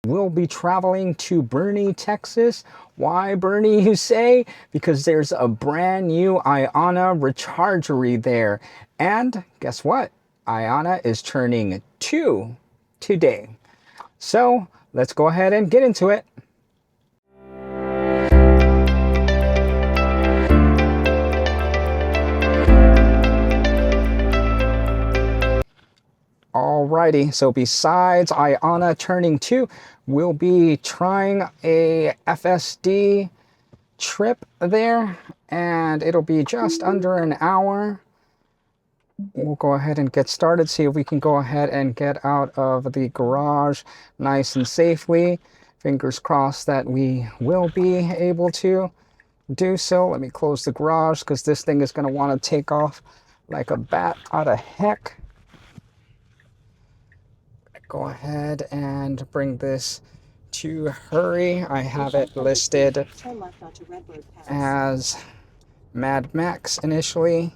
We'll be traveling to Boerne, Texas. Why Boerne, you say? Because there's a brand new IONNA rechargery there. And guess what? IONNA is turning 2 today. So let's go ahead and get into it. Alrighty, so besides IONNA turning 2, we'll be trying a FSD trip there, and it'll be just under an hour. We'll go ahead and get started, see if we can go ahead and get out of the garage nice and safely. Fingers crossed that we will be able to do so. Let me close the garage because this thing is going to want to take off like a bat out of heck. Go ahead and bring this to hurry. I have it listed as Mad Max initially.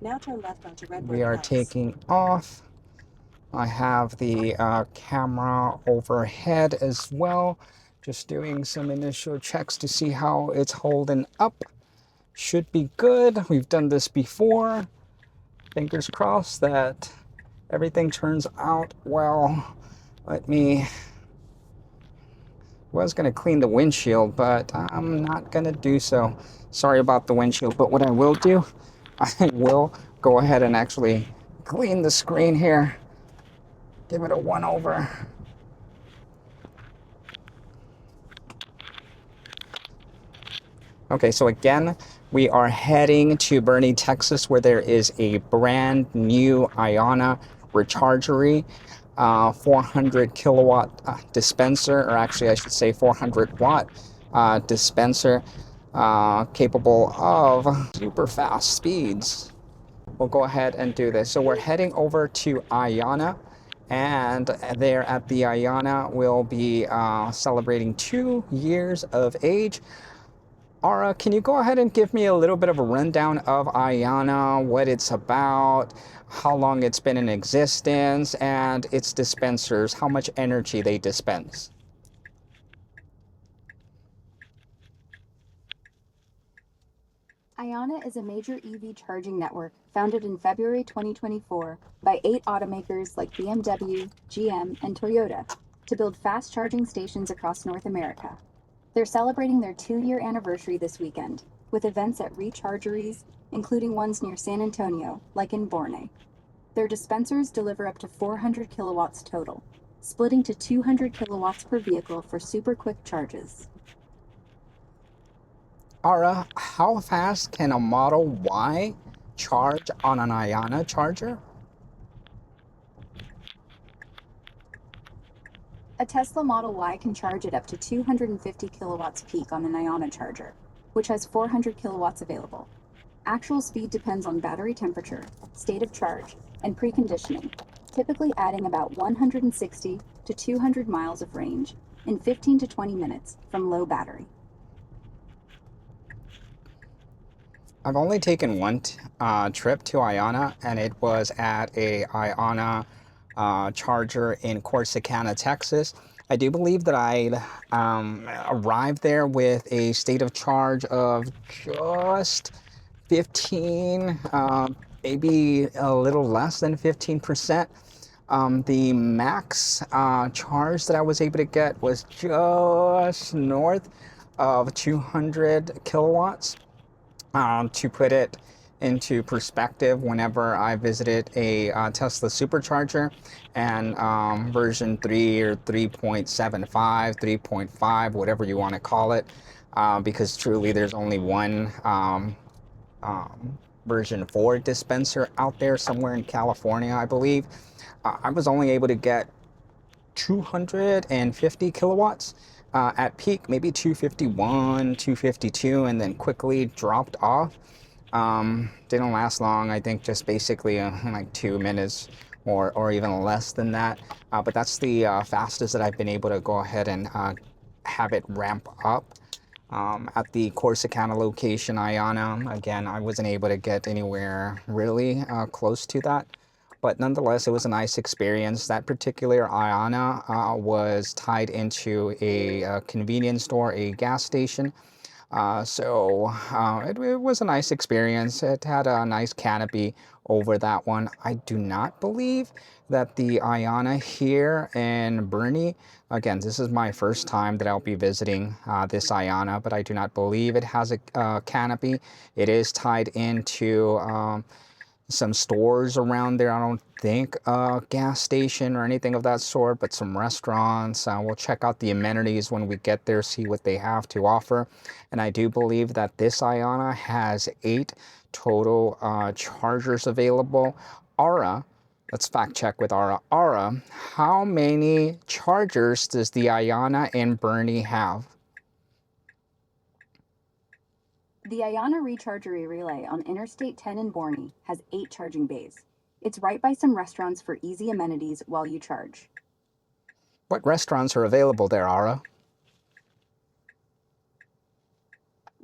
Now turn left onto Redbird. We are taking off. I have the camera overhead as well. Just doing some initial checks to see how it's holding up. Should be good. We've done this before. Fingers crossed that everything turns out well. Was going to clean the windshield, but I'm not going to do so. Sorry about the windshield, but what I will do, I will go ahead and actually clean the screen here. Give it a one over. Okay, so again, we are heading to Boerne, Texas, where there is a brand new IONNA rechargery, 400 kilowatt dispenser, or actually I should say 400 watt dispenser, capable of super fast speeds. We'll go ahead and do this. So we're heading over to IONNA, and there at the IONNA we'll be celebrating 2 years of age. Ara, can you go ahead and give me a little bit of a rundown of IONNA, what it's about, how long it's been in existence, and its dispensers, how much energy they dispense? IONNA is a major EV charging network founded in February 2024 by 8 automakers like BMW, GM, and Toyota to build fast charging stations across North America. They're celebrating their 2-year anniversary this weekend, with events at rechargeries, including ones near San Antonio, like in Boerne. Their dispensers deliver up to 400 kilowatts total, splitting to 200 kilowatts per vehicle for super quick charges. Ara, how fast can a Model Y charge on an IONNA charger? A Tesla Model Y can charge at up to 250 kilowatts peak on an IONNA charger, which has 400 kilowatts available. Actual speed depends on battery temperature, state of charge, and preconditioning, typically adding about 160 to 200 miles of range in 15 to 20 minutes from low battery. I've only taken one trip to IONNA, and it was at a IONNA charger in Corsicana, Texas. I do believe that I arrived there with a state of charge of just 15, maybe a little less than 15%. The max charge that I was able to get was just north of 200 kilowatts. To put it into perspective, whenever I visited a Tesla supercharger and version 3 or 3.75, 3.5, whatever you want to call it, because truly there's only one version 4 dispenser out there somewhere in California, I believe. I was only able to get 250 kilowatts at peak, maybe 251, 252, and then quickly dropped off. Didn't last long. I think just basically like 2 minutes or even less than that. But that's the fastest that I've been able to go ahead and have it ramp up. At the Corsicana location, IONNA, again, I wasn't able to get anywhere really close to that. But nonetheless, it was a nice experience. That particular IONNA was tied into a convenience store, a gas station. It was a nice experience. It had a nice canopy over that one. I do not believe that the IONNA here in Bernie, again, this is my first time that I'll be visiting this IONNA, but I do not believe it has a canopy. It is tied into some stores around there. I don't think a gas station or anything of that sort, but some restaurants. We'll check out the amenities when we get there, see what they have to offer. And I do believe that this IONNA has 8 total chargers available. Ara, let's fact check with Ara. Ara, how many chargers does the IONNA in Bernie have? The IONNA Rechargery Relay on Interstate 10 in Borney has 8 charging bays. It's right by some restaurants for easy amenities while you charge. What restaurants are available there, Ara?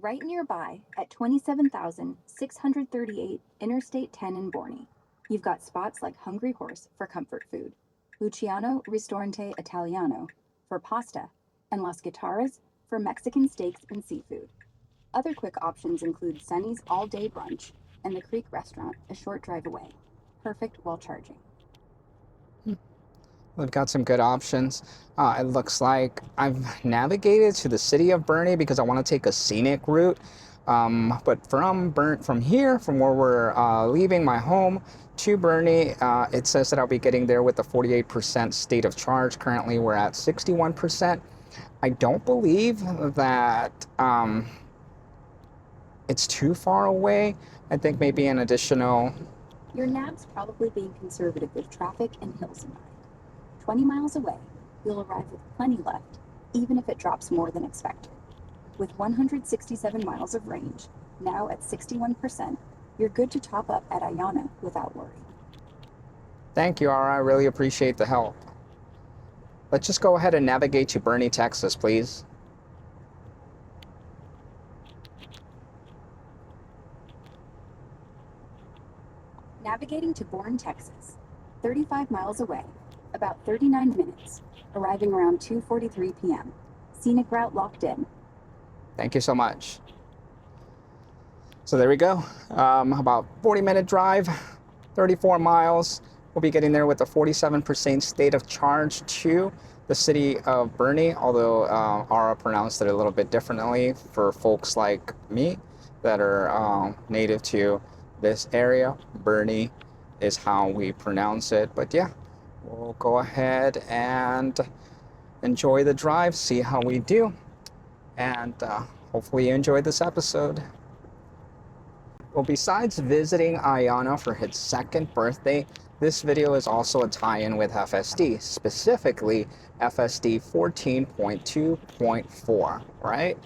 Right nearby at 27,638 Interstate 10 in Borney, you've got spots like Hungry Horse for comfort food, Luciano Ristorante Italiano for pasta, and Las Guitarras for Mexican steaks and seafood. Other quick options include Sunny's all-day brunch and the Creek restaurant a short drive away, perfect while charging. We've got some good options. It looks like I've navigated to the city of Bernie because I want to take a scenic route. But from where we're leaving my home to Bernie, it says that I'll be getting there with a 48% state of charge. Currently, we're at 61%. I don't believe that it's too far away. I think maybe an additional... Your nav's probably being conservative with traffic and hills in mind. 20 miles away, you'll arrive with plenty left, even if it drops more than expected. With 167 miles of range, now at 61%, you're good to top up at IONNA without worry. Thank you, Ara. I really appreciate the help. Let's just go ahead and navigate to Bernie, Texas, please. Navigating to Bourne, Texas, 35 miles away, about 39 minutes, arriving around 2:43 p.m. Scenic route locked in. Thank you so much. So there we go. About 40-minute drive, 34 miles. We'll be getting there with a 47% state of charge to the city of Bernie, although Ara pronounced it a little bit differently for folks like me that are native to this area. Bernie is how we pronounce it. But yeah, we'll go ahead and enjoy the drive, see how we do, and hopefully you enjoyed this episode. Well, besides visiting IONNA for his 2nd birthday, this video is also a tie-in with FSD, specifically FSD 14.2.4, right?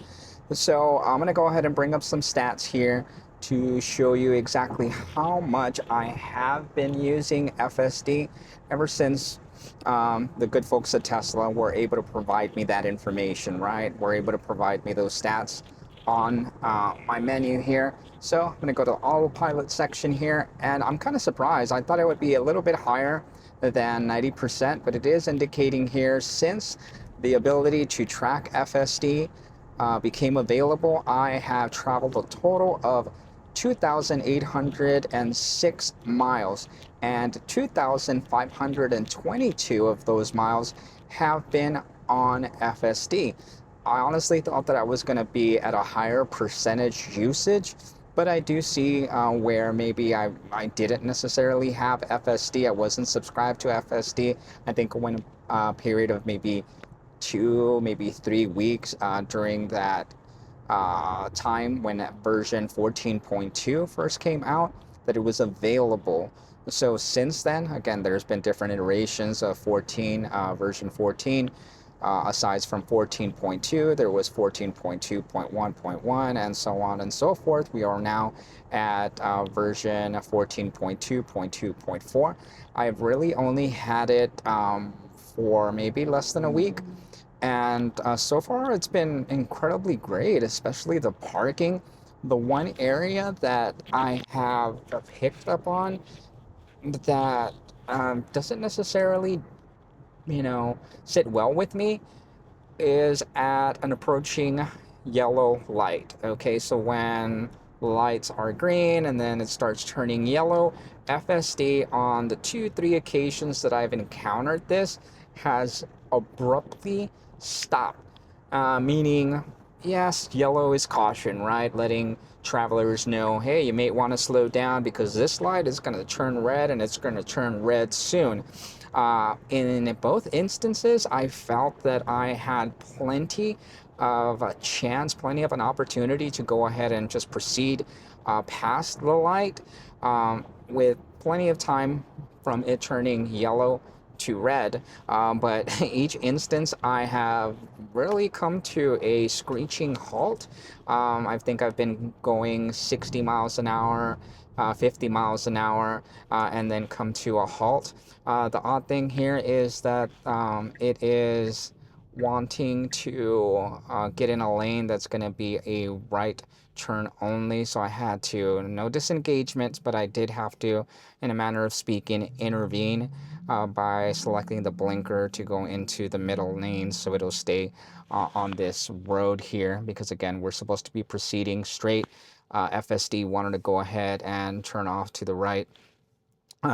So I'm going to go ahead and bring up some stats here to show you exactly how much I have been using FSD ever since the good folks at Tesla were able to provide me that information, right? Were able to provide me those stats on my menu here. So I'm going to go to the autopilot section here, and I'm kind of surprised. I thought it would be a little bit higher than 90%, but it is indicating here since the ability to track FSD became available, I have traveled a total of 2,806 miles, and 2,522 of those miles have been on FSD. I honestly thought that I was going to be at a higher percentage usage, but I do see where maybe I didn't necessarily have FSD. I wasn't subscribed to FSD. I think when a period of maybe 2, maybe 3 weeks during that time when version 14.2 first came out, that it was available. So since then, again, there's been different iterations of version 14. Aside from 14.2, there was 14.2.1.1 and so on and so forth. We are now at version 14.2.2.4. I've really only had it for maybe less than a week. And so far, it's been incredibly great, especially the parking. The one area that I have picked up on that doesn't necessarily, sit well with me is at an approaching yellow light. Okay, so when lights are green and then it starts turning yellow, FSD on the 3 occasions that I've encountered this has abruptly stopped. Meaning, yes, yellow is caution, right? Letting travelers know, hey, you may want to slow down because this light is going to turn red and it's going to turn red soon. In both instances, I felt that I had plenty of a chance, plenty of an opportunity to go ahead and just proceed past the light with plenty of time from it turning yellow to red. But each instance, I have really come to a screeching halt. I think I've been going 60 miles an hour, 50 miles an hour, and then come to a halt. The odd thing here is that it is wanting to get in a lane that's going to be a right turn only. So I had to, no disengagements, but I did have to, in a manner of speaking, intervene by selecting the blinker to go into the middle lane so it'll stay on this road here, because again, we're supposed to be proceeding straight. FSD wanted to go ahead and turn off to the right.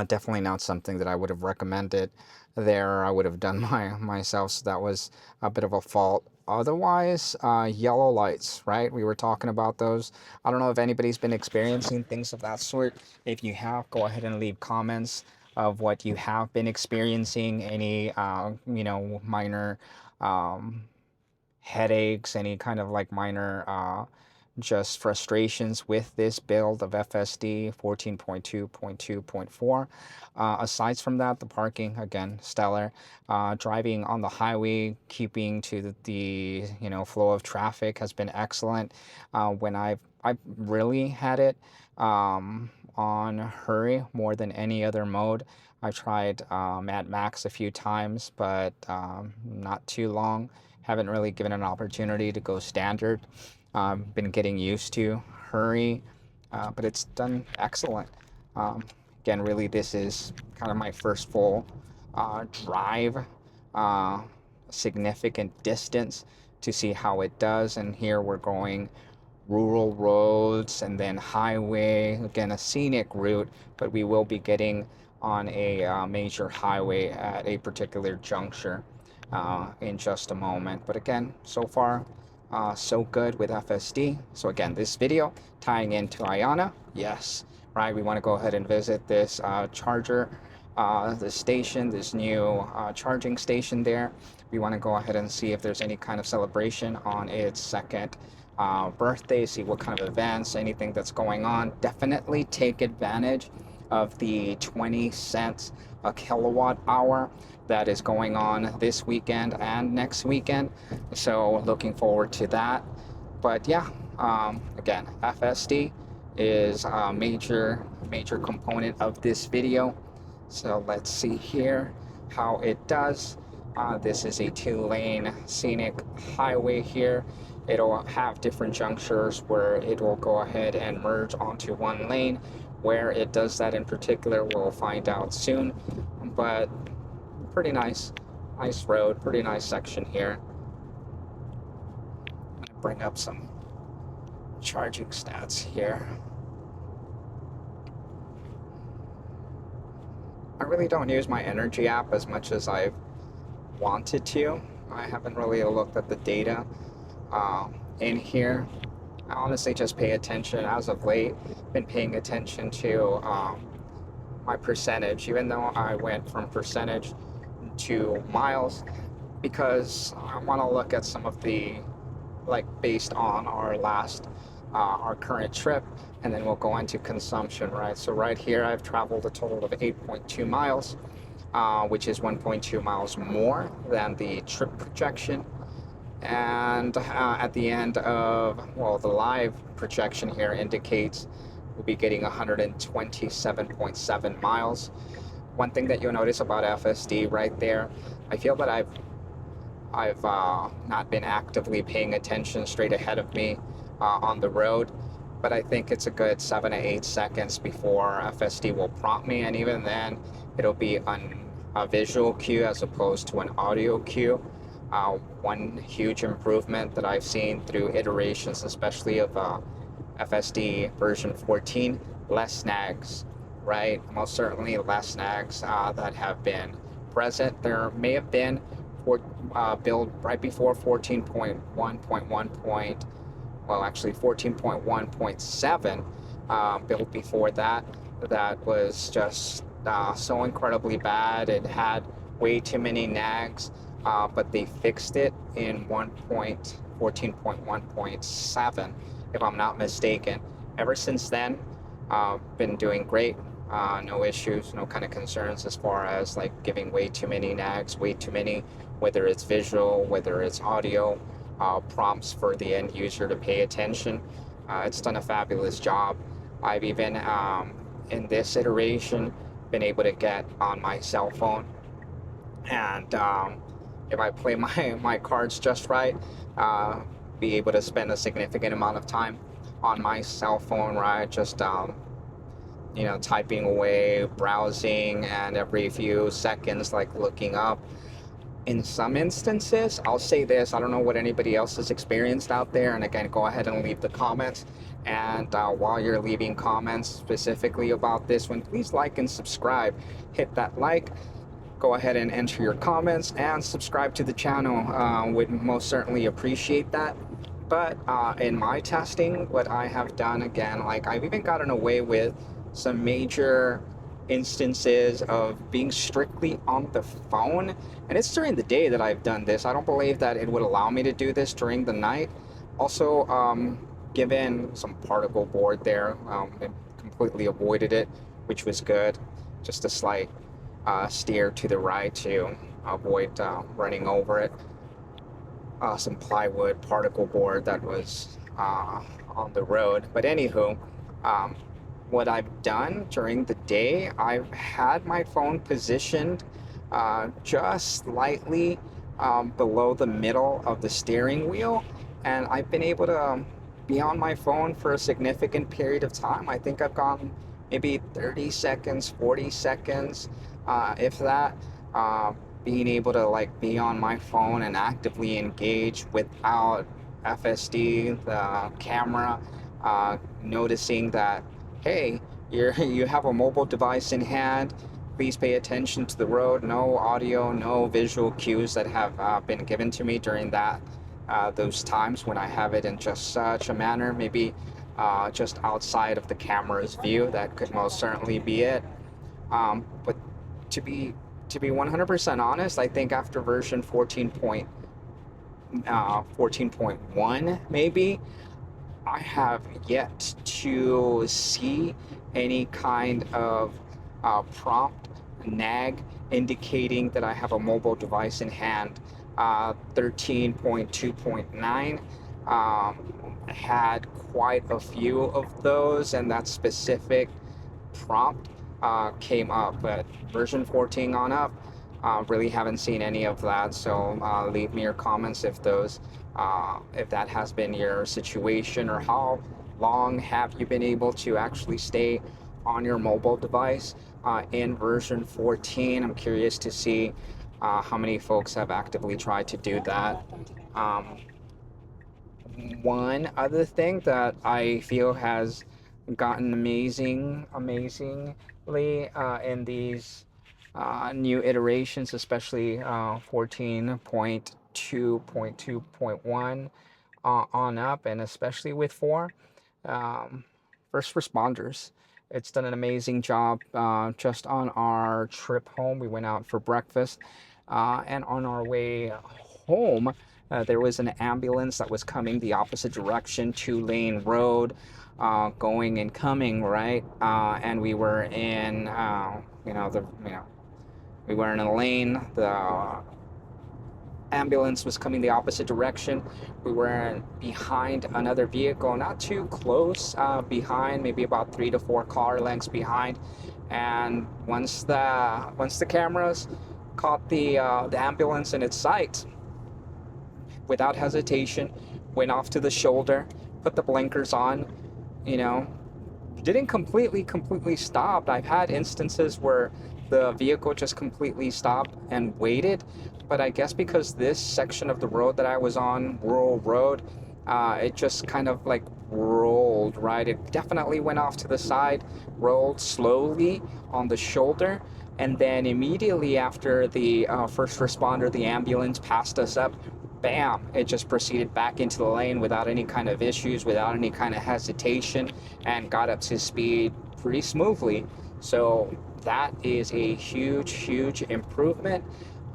Definitely not something that I would have recommended there. I would have done myself, so that was a bit of a fault. Otherwise, yellow lights, right? We were talking about those. I don't know if anybody's been experiencing things of that sort. If you have, go ahead and leave comments of what you have been experiencing. Any, minor headaches, any kind of like minor just frustrations with this build of FSD 14.2.2.4. Aside from that, the parking, again, stellar. Driving on the highway, keeping to the flow of traffic has been excellent. When I've really had it on hurry more than any other mode. I've tried at max a few times, but not too long. Haven't really given an opportunity to go standard. Been getting used to hurry, but it's done excellent. Again, really, this is kind of my first full drive, significant distance to see how it does. And here we're going rural roads and then highway, again, a scenic route, but we will be getting on a major highway at a particular juncture in just a moment. But again, so far, so good with FSD. So again, this video tying into IONNA, yes, right, we want to go ahead and visit this charger, the station, this new charging station there. We want to go ahead and see if there's any kind of celebration on its second birthday, see what kind of events, anything that's going on. Definitely take advantage of the 20 cents a kilowatt hour that is going on this weekend and next weekend. So looking forward to that. But yeah, again, FSD is a major component of this video. So let's see here how it does. This is a 2-lane scenic highway here. It'll have different junctures where it will go ahead and merge onto one lane. Where it does that in particular, we'll find out soon. But pretty nice road, pretty nice section here. I'm gonna bring up some charging stats here. I really don't use my energy app as much as I've wanted to. I haven't really looked at the data in here. I honestly just pay attention as of late. Been paying attention to my percentage, even though I went from percentage to miles, because I want to look at some of the, like, based on our current trip, and then we'll go into consumption, right? So right here, I've traveled a total of 8.2 miles, which is 1.2 miles more than the trip projection. And at the end of, well, the live projection here indicates we'll be getting 127.7 miles. One thing that you'll notice about FSD right there, I feel that I've not been actively paying attention straight ahead of me on the road, but I think it's a good 7 to 8 seconds before FSD will prompt me, and even then, it'll be on a visual cue as opposed to an audio cue. One huge improvement that I've seen through iterations, especially of FSD version 14, less snags, right? Most certainly less snags that have been present. There may have been build right before 14.1.1. Well, actually 14.1.7 built before that was just so incredibly bad. It had way too many nags, but they fixed it in 14.1.7, if I'm not mistaken. Ever since then, been doing great. No issues, no kind of concerns as far as like giving way too many nags, way too many, whether it's visual, whether it's audio, prompts for the end user to pay attention. It's done a fabulous job. I've even, in this iteration, been able to get on my cell phone, and if I play my cards just right, be able to spend a significant amount of time on my cell phone, right? Just typing away, browsing, and every few seconds, like looking up. In some instances, I'll say this, I don't know what anybody else has experienced out there, and again, go ahead and leave the comments. And while you're leaving comments specifically about this one, please like and subscribe. Hit that like, go ahead and enter your comments, and subscribe to the channel. Would most certainly appreciate that. But in my testing, what I have done, again, like I've even gotten away with some major instances of being strictly on the phone, and it's during the day that I've done this. I don't believe that it would allow me to do this during the night. Also, given some particle board there, it completely avoided it, which was good. Just a slight steer to the right to avoid running over it. Some plywood particle board that was on the road. But anywho, what I've done during the day, I've had my phone positioned just slightly below the middle of the steering wheel, and I've been able to be on my phone for a significant period of time. I think I've gone maybe 30 seconds, 40 seconds, if that, being able to like be on my phone and actively engage without FSD, the camera, noticing that, hey, you have a mobile device in hand, please pay attention to the road. No audio, no visual cues that have been given to me during those times when I have it in just such a manner, maybe just outside of the camera's view. That could most certainly be it. But to be 100% honest, I think after version 14.1 maybe, I have yet to see any kind of prompt nag indicating that I have a mobile device in hand. 13.2.9 had quite a few of those, and that specific prompt came up, but version 14 on up, really haven't seen any of that. So leave me your comments if that has been your situation, or how long have you been able to actually stay on your mobile device in version 14. I'm curious to see how many folks have actively tried to do that. One other thing that I feel has gotten amazingly in these new iterations, especially 14.2.2.1 on up, and especially with 4, first responders. It's done an amazing job. Just on our trip home, we went out for breakfast, and on our way home, there was an ambulance that was coming the opposite direction, 2-lane road, going and coming, right? And we were in, we were in a lane. The ambulance was coming the opposite direction. We were behind another vehicle, not too close behind, maybe about 3 to 4 car lengths behind. And once the cameras caught the ambulance in its sight, without hesitation, went off to the shoulder, put the blinkers on, you know, didn't completely stop. I've had instances where the vehicle just completely stopped and waited, but I guess because this section of the road that I was on, rural road, it just kind of like rolled, right? It definitely went off to the side, rolled slowly on the shoulder, and then immediately after the first responder, the ambulance passed us up, bam, it just proceeded back into the lane without any kind of issues, without any kind of hesitation, and got up to speed pretty smoothly. So that is a huge improvement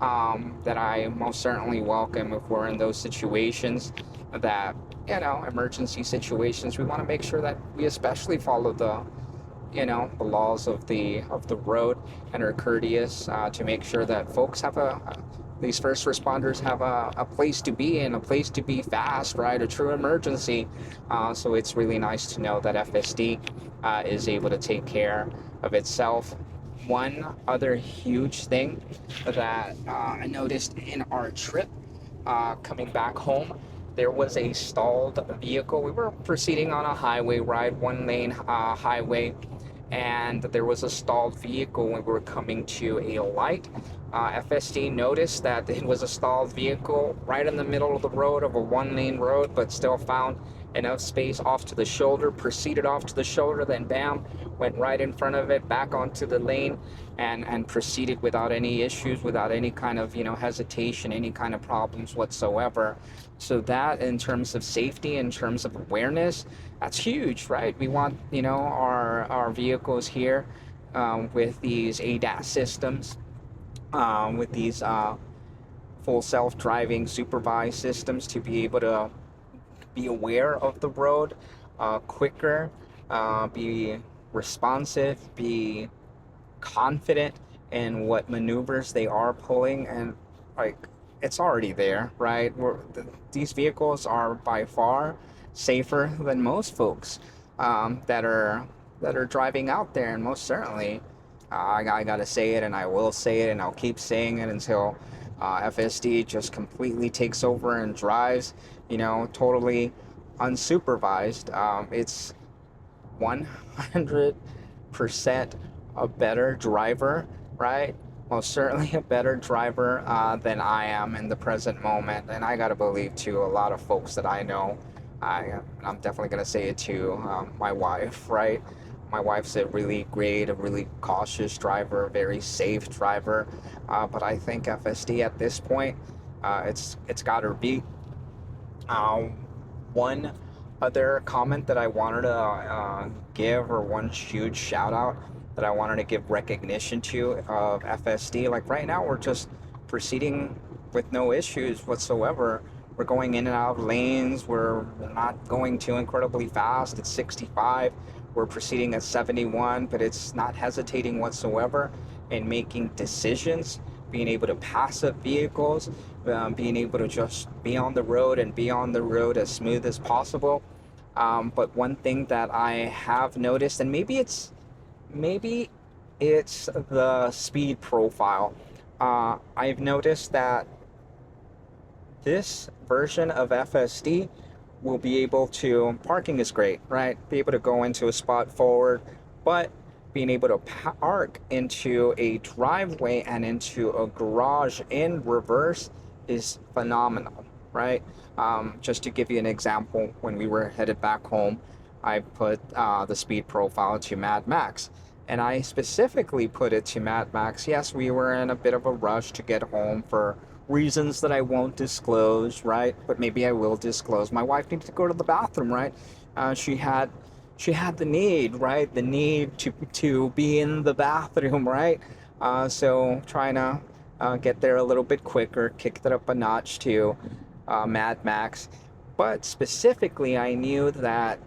that I most certainly welcome if we're in those situations that, emergency situations. We want to make sure that we especially follow the laws of the road and are courteous to make sure that folks have these first responders have a place to be and a place to be fast, right? A true emergency. So it's really nice to know that FSD is able to take care of itself. One other huge thing that I noticed in our trip coming back home, there was a stalled vehicle. We were proceeding on a highway ride, one lane highway, and there was a stalled vehicle when we were coming to a light. FSD noticed that it was a stalled vehicle right in the middle of the road of a one-lane road, but still found enough space off to the shoulder, proceeded off to the shoulder, then bam, went right in front of it, back onto the lane, and proceeded without any issues, without any kind of hesitation, any kind of problems whatsoever. So that, in terms of safety, in terms of awareness, that's huge, right? We want our vehicles here with these ADAS systems, with these full self-driving supervised systems to be able to be aware of the road quicker, be responsive, be confident in what maneuvers they are pulling, and like it's already there, right? These vehicles are by far safer than most folks that are driving out there, and most certainly, I gotta say it, and I will say it, and I'll keep saying it until FSD just completely takes over and drives, totally unsupervised. It's 100% a better driver, right? Most certainly a better driver than I am in the present moment. And I gotta believe too, a lot of folks that I know, I'm definitely gonna say it to my wife, right? My wife's a really great, a really cautious driver, a very safe driver. But I think FSD at this point, it's got her beat. One other comment that I wanted to give, or one huge shout out that I wanted to give recognition to of FSD. Like right now, we're just proceeding with no issues whatsoever. We're going in and out of lanes. We're not going too incredibly fast. It's 65. We're proceeding at 71, but it's not hesitating whatsoever in making decisions, being able to pass up vehicles, being able to just be on the road and be on the road as smooth as possible. But one thing that I have noticed, and maybe it's the speed profile. I've noticed that this version of FSD will be able to, parking is great, right? Be able to go into a spot forward, but being able to park into a driveway and into a garage in reverse is phenomenal, right? Just to give you an example, when we were headed back home, I put the speed profile to Mad Max. And I specifically put it to Mad Max. Yes, we were in a bit of a rush to get home for reasons that I won't disclose, right? But maybe I will disclose. My wife needed to go to the bathroom, right? She had the need, right? The need to be in the bathroom, right? So trying to get there a little bit quicker, kicked it up a notch to Mad Max. But specifically, I knew that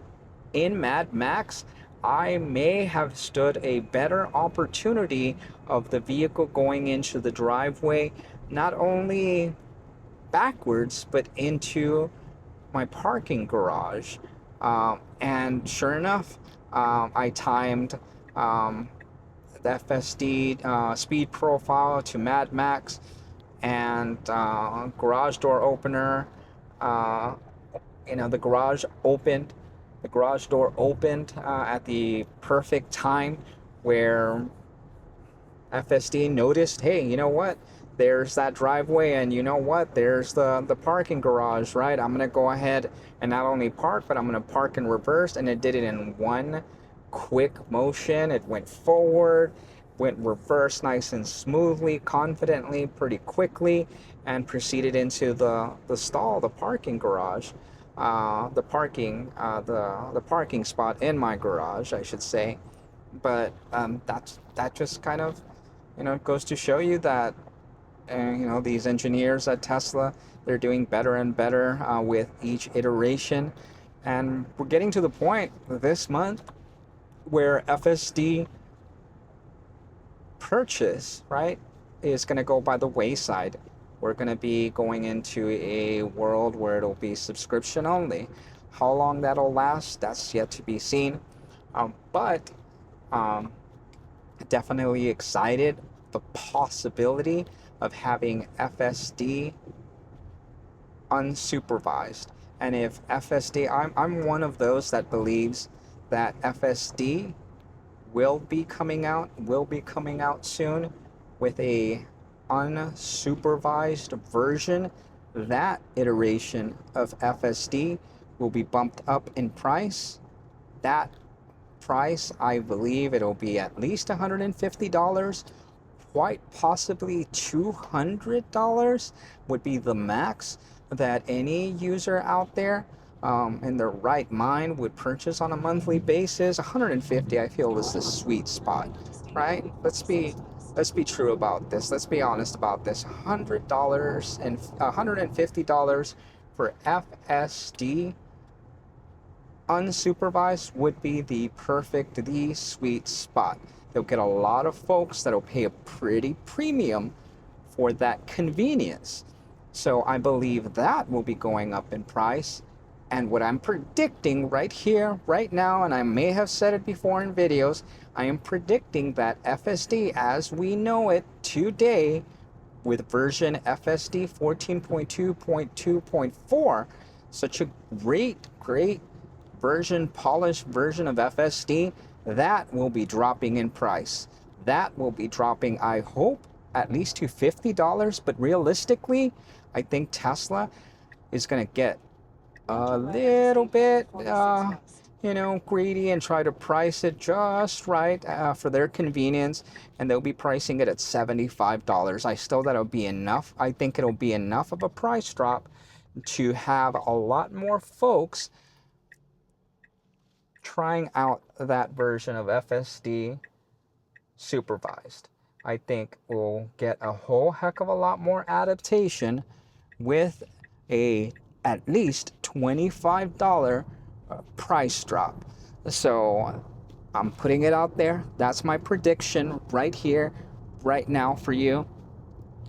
in Mad Max, I may have stood a better opportunity of the vehicle going into the driveway, not only backwards, but into my parking garage. And sure enough, I timed the FSD speed profile to Mad Max, and garage door opener. The garage opened The garage door opened at the perfect time where FSD noticed, hey, you know what? There's that driveway, and you know what? There's the parking garage, right? I'm gonna go ahead and not only park, but I'm gonna park in reverse, and it did it in one quick motion. It went forward, went reverse nice and smoothly, confidently, pretty quickly, and proceeded into the stall, the parking garage, the parking spot in my garage, I should say. But that just kind of, goes to show you that these engineers at Tesla, they're doing better and better with each iteration, and we're getting to the point this month where FSD purchase, right, is going to go by the wayside. We're going to be going into a world where it'll be subscription only. How long that'll last, that's yet to be seen. But definitely excited the possibility of having FSD unsupervised. And if FSD, I'm one of those that believes that FSD will be coming out soon with a unsupervised version. That iteration of FSD will be bumped up in price. That price, I believe it'll be at least $150, quite possibly $200 would be the max that any user out there in their right mind would purchase on a monthly basis. 150, I feel, is the sweet spot, right? Let's be true about this. Let's be honest about this. $100 and $150 for FSD unsupervised would be the sweet spot. They'll get a lot of folks that'll pay a pretty premium for that convenience. So I believe that will be going up in price. And what I'm predicting right here, right now, and I may have said it before in videos, I am predicting that FSD as we know it today, with version FSD 14.2.2.4, such a great polished version of FSD, that will be dropping in price. That will be dropping, I hope, at least to $50. But realistically, I think Tesla is going to get a little bit, greedy and try to price it just right for their convenience, and they'll be pricing it at $75. I still, that'll be enough. I think it'll be enough of a price drop to have a lot more folks trying out that version of FSD supervised. I think we'll get a whole heck of a lot more adaptation with a at least $25 price drop. So I'm putting it out there. That's my prediction right here, right now for you.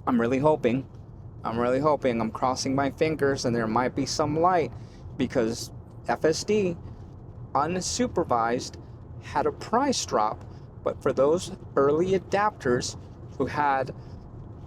I'm really hoping. I'm crossing my fingers, and there might be some light, because FSD unsupervised had a price drop, but for those early adapters who had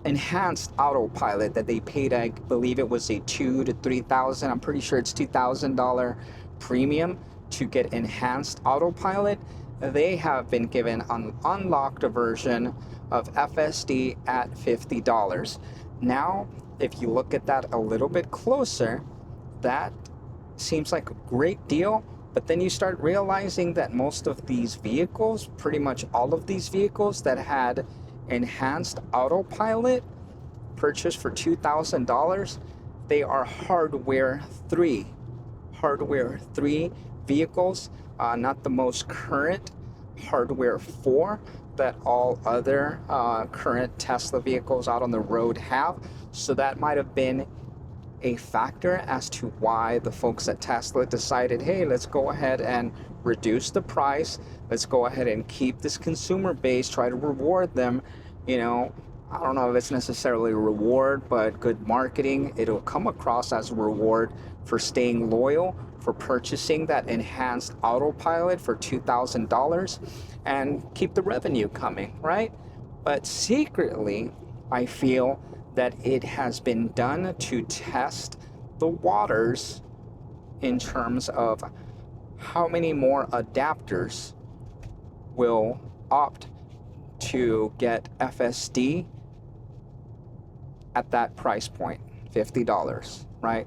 enhanced autopilot that they paid, I believe it was a $2,000 to $3,000, I'm pretty sure it's $2,000 premium to get enhanced autopilot, they have been given an unlocked version of FSD at $50. Now, if you look at that a little bit closer, that seems like a great deal. But then you start realizing that most of these vehicles, pretty much all of these vehicles that had enhanced autopilot purchased for $2,000, they are hardware 3 vehicles, not the most current hardware 4 that all other current Tesla vehicles out on the road have. So that might have been a factor as to why the folks at Tesla decided, hey, let's go ahead and reduce the price. Let's go ahead and keep this consumer base, try to reward them. I don't know if it's necessarily a reward, but good marketing. It'll come across as a reward for staying loyal, for purchasing that enhanced autopilot for $2,000, and keep the revenue coming, right? But secretly, I feel that it has been done to test the waters in terms of how many more adapters will opt to get FSD at that price point, $50, right?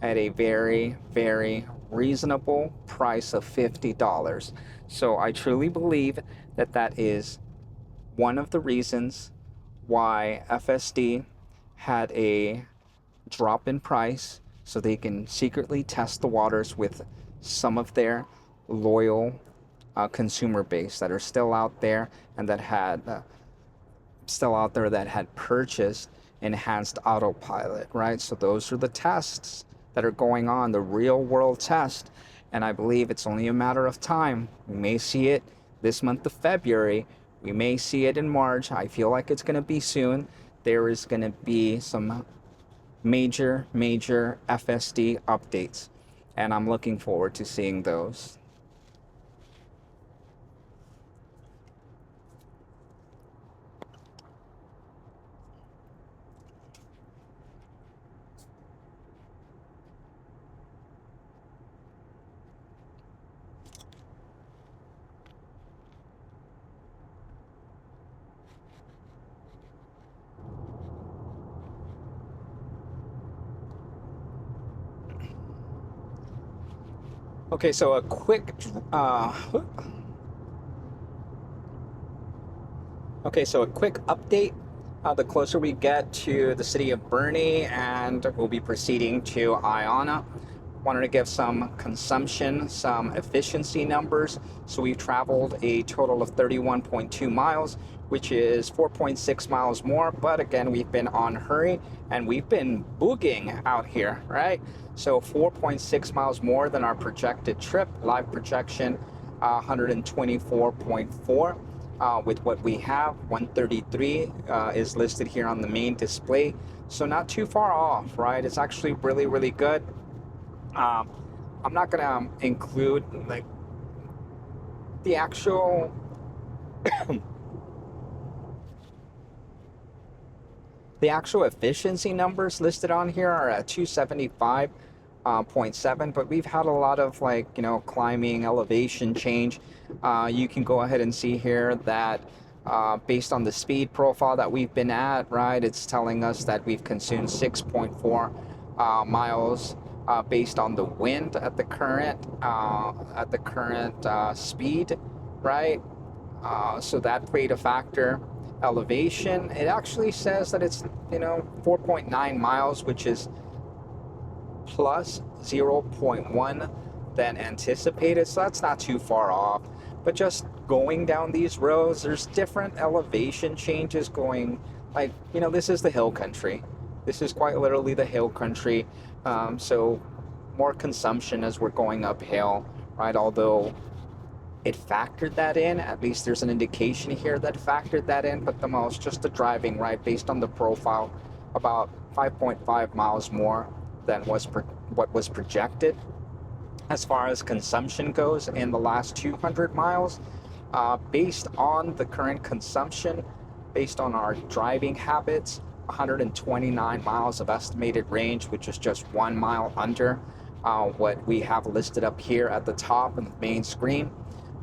At a very, very reasonable price of $50. So I truly believe that that is one of the reasons why FSD had a drop in price, so they can secretly test the waters with some of their loyal consumer base that are still out there and that had purchased enhanced autopilot, right? So those are the tests that are going on, the real world test. And I believe it's only a matter of time. We may see it this month of February. We may see it in March. I feel like it's going to be soon. There is going to be some major FSD updates, and I'm looking forward to seeing those. Okay, so a quick update. The closer we get to the city of Bernie, and we'll be proceeding to IONNA. Wanted to give some consumption, some efficiency numbers. So we've traveled a total of 31.2 miles, which is 4.6 miles more. But again, we've been on hurry and we've been boogieing out here, right? So 4.6 miles more than our projected trip, live projection 124.4. With what we have, 133 is listed here on the main display. So not too far off, right? It's actually really good. I'm not gonna include like the actual the actual efficiency numbers listed on here are at 275.7, but we've had a lot of climbing, elevation change. You can go ahead and see here that based on the speed profile that we've been at, right, it's telling us that we've consumed 6.4 miles based on the wind at the current speed, right? So that played a factor. Elevation, it actually says that it's 4.9 miles, which is plus 0.1 than anticipated, so that's not too far off. But just going down these roads, there's different elevation changes going, this is the hill country. This is quite literally the hill country. So more consumption as we're going uphill, right? Although it factored that in, at least there's an indication here that factored that in, but the most, just the driving, right, based on the profile, about 5.5 miles more than what was projected. As far as consumption goes in the last 200 miles, based on the current consumption, based on our driving habits, 129 miles of estimated range, which is just 1 mile under what we have listed up here at the top in the main screen.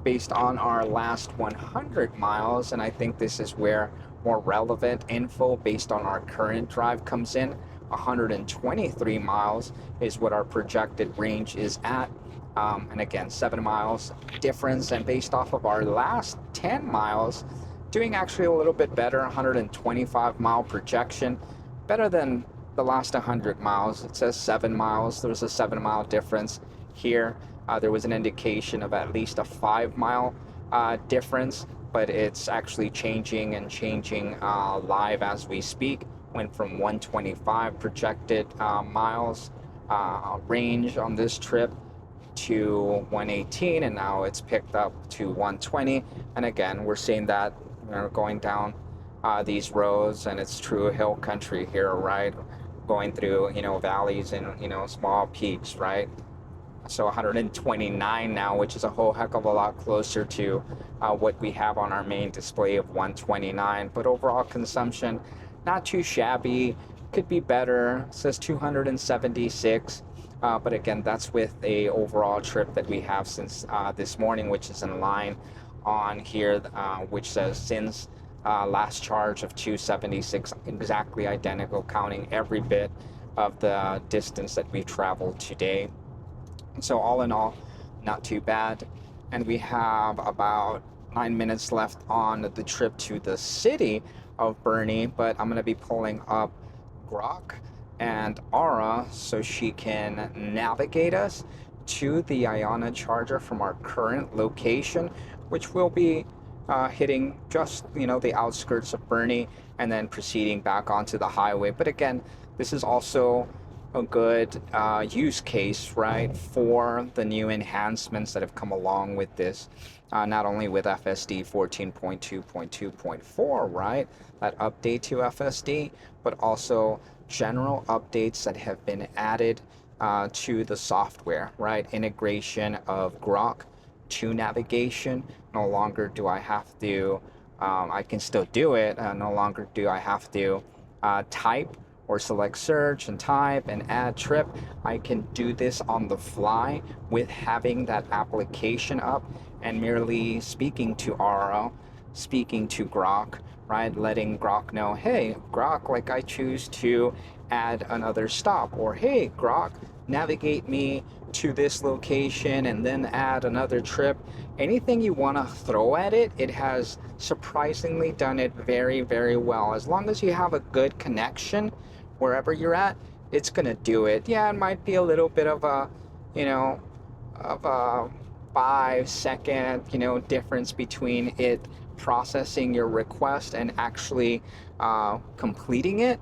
Based on our last 100 miles, and I think this is where more relevant info based on our current drive comes in, 123 miles is what our projected range is at. And again, 7 miles difference, and based off of our last 10 miles, doing actually a little bit better, 125 mile projection, better than the last 100 miles. It says 7 miles. There's a 7 mile difference here. There was an indication of at least a 5 mile difference, but it's actually changing live as we speak. Went from 125 projected miles range on this trip to 118, and now it's picked up to 120. And again, we're seeing that going down these roads, and it's true hill country here, right? Going through valleys and small peaks, right? So 129 now, which is a whole heck of a lot closer to what we have on our main display of 129. But overall consumption, not too shabby, could be better. It says 276. But again, that's with a overall trip that we have since this morning, which is in line on here, which says since last charge of 276, exactly identical, counting every bit of the distance that we've traveled today. So all in all, not too bad. And we have about 9 minutes left on the trip to the city of Bernie, but I'm going to be pulling up Grok and Aura so she can navigate us to the IONNA charger from our current location, which will be hitting just, the outskirts of Bernie and then proceeding back onto the highway. But again, this is also a good use case, right, for the new enhancements that have come along with this, not only with FSD 14.2.2.4, right, that update to FSD, but also general updates that have been added to the software, right, integration of Grok to navigation. No longer do I have to, I can still do it, no longer do I have to type or select search and type and add trip. I can do this on the fly with having that application up and merely speaking to Aura, speaking to Grok, right? Letting Grok know, hey, Grok, like I choose to add another stop, or hey, Grok, navigate me to this location and then add another trip. Anything you want to throw at it, it has surprisingly done it very, very well. As long as you have a good connection wherever you're at, it's gonna do it. Yeah, it might be a little bit of a, of a 5 second, difference between it processing your request and actually completing it,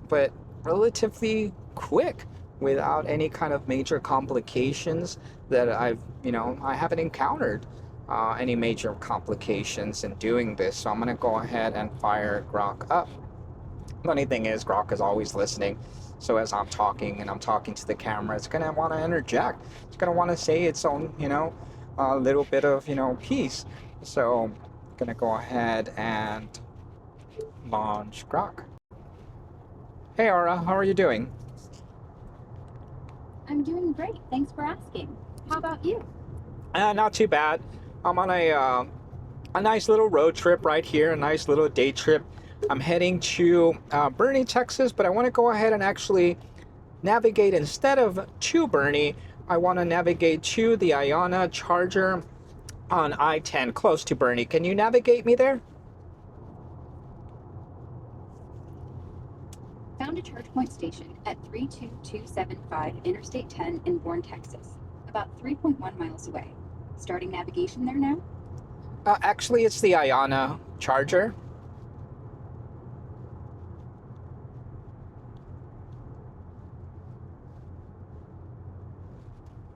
but relatively quick without any kind of major complications that I haven't encountered any major complications in doing this. So I'm gonna go ahead and fire Grok up. Funny thing is, Grok is always listening. So as I'm talking and I'm talking to the camera, it's gonna want to interject. It's gonna want to say its own, little bit of, piece. So I'm gonna go ahead and launch Grok. Hey Aura, how are you doing? I'm doing great. Thanks for asking. How about you? Not too bad. I'm on a nice little road trip right here, a nice little day trip. I'm heading to Bernie, Texas, but I want to go ahead and actually navigate instead of to Bernie. I want to navigate to the IONNA charger on I-10 close to Bernie. Can you navigate me there? Found a charge point station at 32275 Interstate 10 in Bourne, Texas, about 3.1 miles away. Starting navigation there now? Actually, it's the IONNA charger.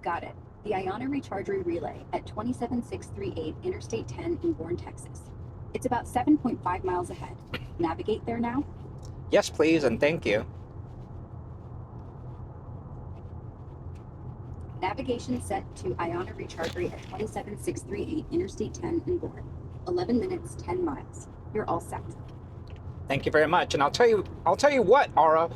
Got it. The IONNA rechargery relay at 27638 Interstate 10 in Bourne, Texas. It's about 7.5 miles ahead. Navigate there now? Yes, please, and thank you. Navigation set to IONNA rechargery at 27638 Interstate 10 in Bourne. 11 minutes, 10 miles. You're all set. Thank you very much. And I'll tell you what, Aura,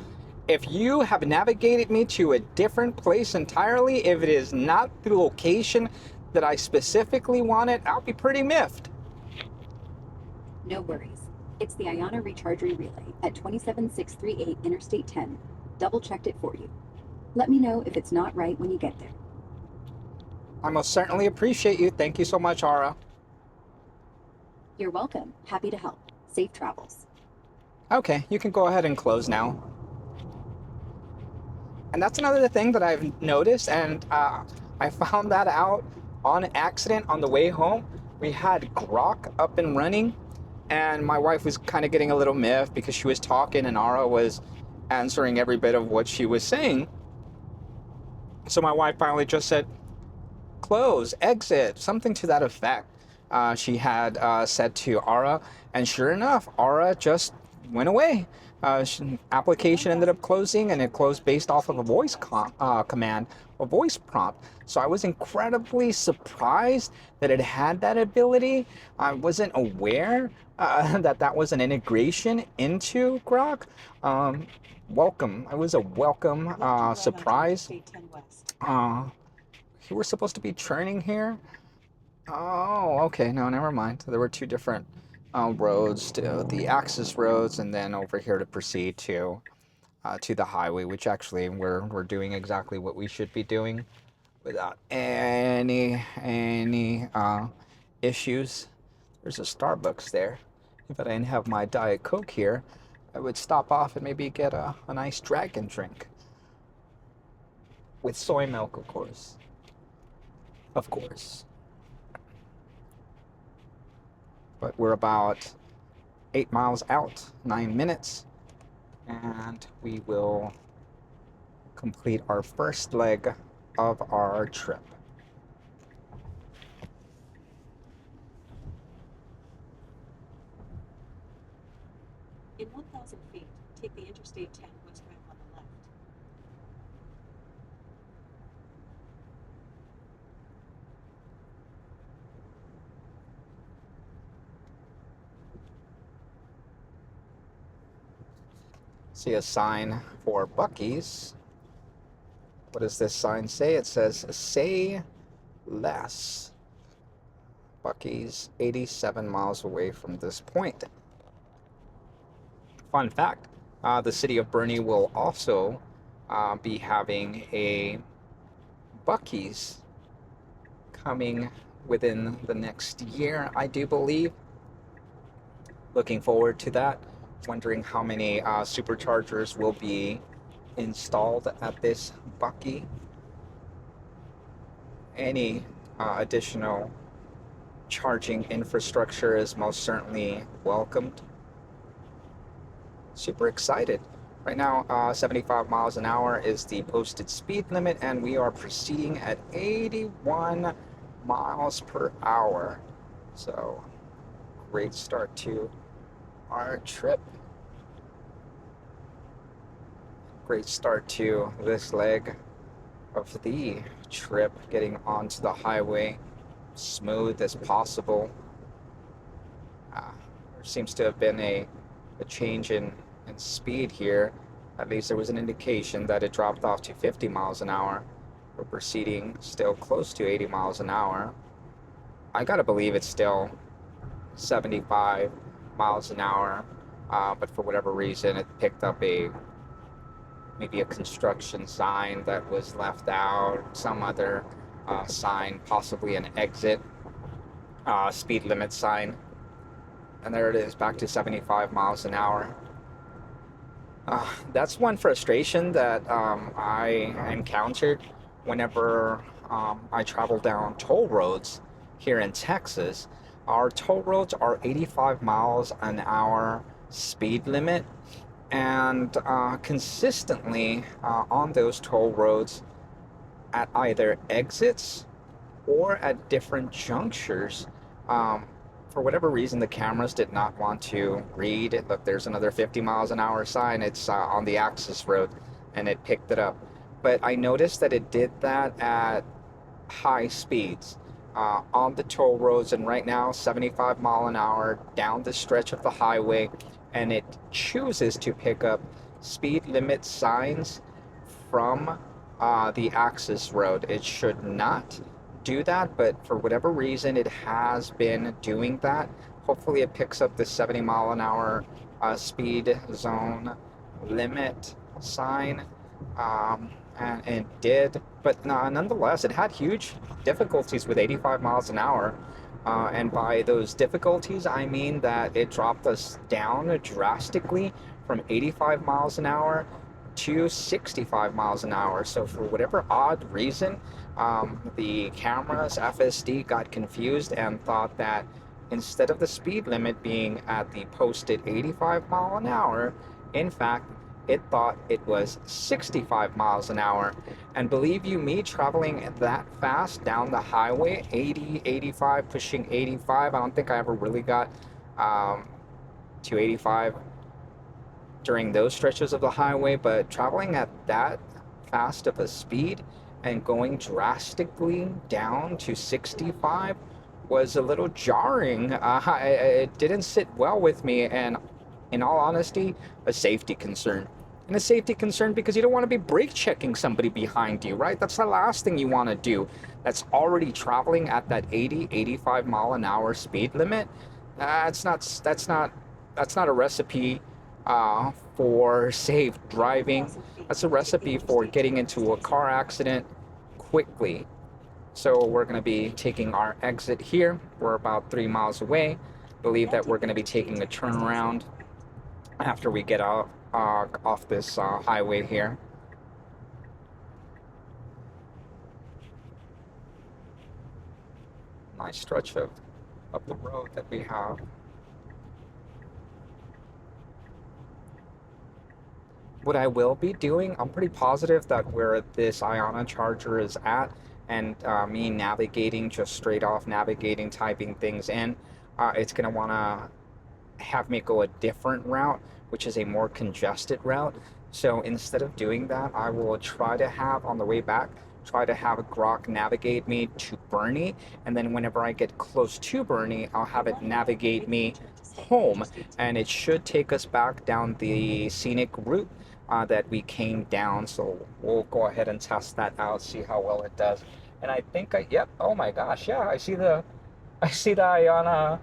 if you have navigated me to a different place entirely, if it is not the location that I specifically wanted, I'll be pretty miffed. No worries. It's the IONNA rechargery relay at 27638 Interstate 10. Double-checked it for you. Let me know if it's not right when you get there. I most certainly appreciate you. Thank you so much, Aura. You're welcome. Happy to help. Safe travels. Okay, you can go ahead and close now. And that's another thing that I've noticed, and I found that out on accident on the way home. We had Grok up and running, and my wife was kind of getting a little miffed because she was talking and Aura was answering every bit of what she was saying. So my wife finally just said, close, exit, something to that effect. She had said to Aura, and sure enough, Aura just went away. application ended up closing, and it closed based off of a voice command, a voice prompt. So I was incredibly surprised that it had that ability. I wasn't aware that that was an integration into Grok. Welcome. It was a welcome surprise. You were supposed to be turning here. Oh, okay. No, never mind. There were two different roads, to the access roads, and then over here to proceed to the highway, which actually we're doing exactly what we should be doing without any issues. There's a Starbucks there. If I didn't have my Diet Coke here, I would stop off and maybe get a nice dragon drink with soy milk, of course. Of course. But we're about 8 miles out, 9 minutes, and we will complete our first leg of our trip. In 1,000 feet, take the Interstate 10 west ramp on the left. See a sign for Buc-ee's. What does this sign say? It says, "Say less." Buc-ee's 87 miles away from this point. Fun fact, the city of Bernie will also be having a Buc-ee's coming within the next year, I do believe. Looking forward to that. Wondering how many superchargers will be installed at this Buc-ee. Any additional charging infrastructure is most certainly welcomed. Super excited. Right now, 75 miles an hour is the posted speed limit, and we are proceeding at 81 miles per hour. So, great start to our trip. Great start to this leg of the trip, getting onto the highway smooth as possible. There seems to have been a change in speed here. At least there was an indication that it dropped off to 50 miles an hour. We're proceeding still close to 80 miles an hour. I gotta believe it's still 75 miles an hour, but for whatever reason it picked up maybe a construction sign that was left out, some other sign, possibly an exit speed limit sign. And there it is, back to 75 miles an hour. That's one frustration that I encountered whenever I travel down toll roads here in Texas. Our toll roads are 85 miles an hour speed limit, and consistently on those toll roads, at either exits or at different junctures, for whatever reason the cameras did not want to read it. Look, there's another 50 miles an hour sign. It's on the access road, and it picked it up. But I noticed that it did that at high speeds on the toll roads, and right now 75 mile an hour down the stretch of the highway, and it chooses to pick up speed limit signs from the access road. It should not do that, but for whatever reason it has been doing that. Hopefully it picks up the 70 mile an hour speed zone limit sign, and it did. But nonetheless, it had huge difficulties with 85 miles an hour. And by those difficulties, I mean that it dropped us down drastically from 85 miles an hour to 65 miles an hour. So for whatever odd reason, the camera's FSD got confused and thought that instead of the speed limit being at the posted 85 mile an hour, in fact, it thought it was 65 miles an hour. And believe you me, traveling that fast down the highway, 80, 85, pushing 85, I don't think I ever really got to 85 during those stretches of the highway, but traveling at that fast of a speed and going drastically down to 65 was a little jarring. It didn't sit well with me, and in all honesty, a safety concern. And a safety concern because you don't want to be brake checking somebody behind you, right? That's the last thing you want to do. That's already traveling at that 80, 85 mile an hour speed limit. That's not a recipe for safe driving. That's a recipe for getting into a car accident quickly. So we're going to be taking our exit here. We're about 3 miles away. Believe that we're going to be taking a turnaround after we get off this highway here. Nice stretch of the road that we have. What I will be doing, I'm pretty positive that where this IONNA charger is at, and me navigating, just straight off navigating, typing things in, it's going to want to have me go a different route, which is a more congested route. So instead of doing that, I will try to have, on the way back, try to have Grok navigate me to Bernie, and then whenever I get close to Bernie, I'll have it navigate me home, and it should take us back down the scenic route that we came down. So we'll go ahead and test that out, see how well it does. And I think yep, oh my gosh, yeah, I see the IONNA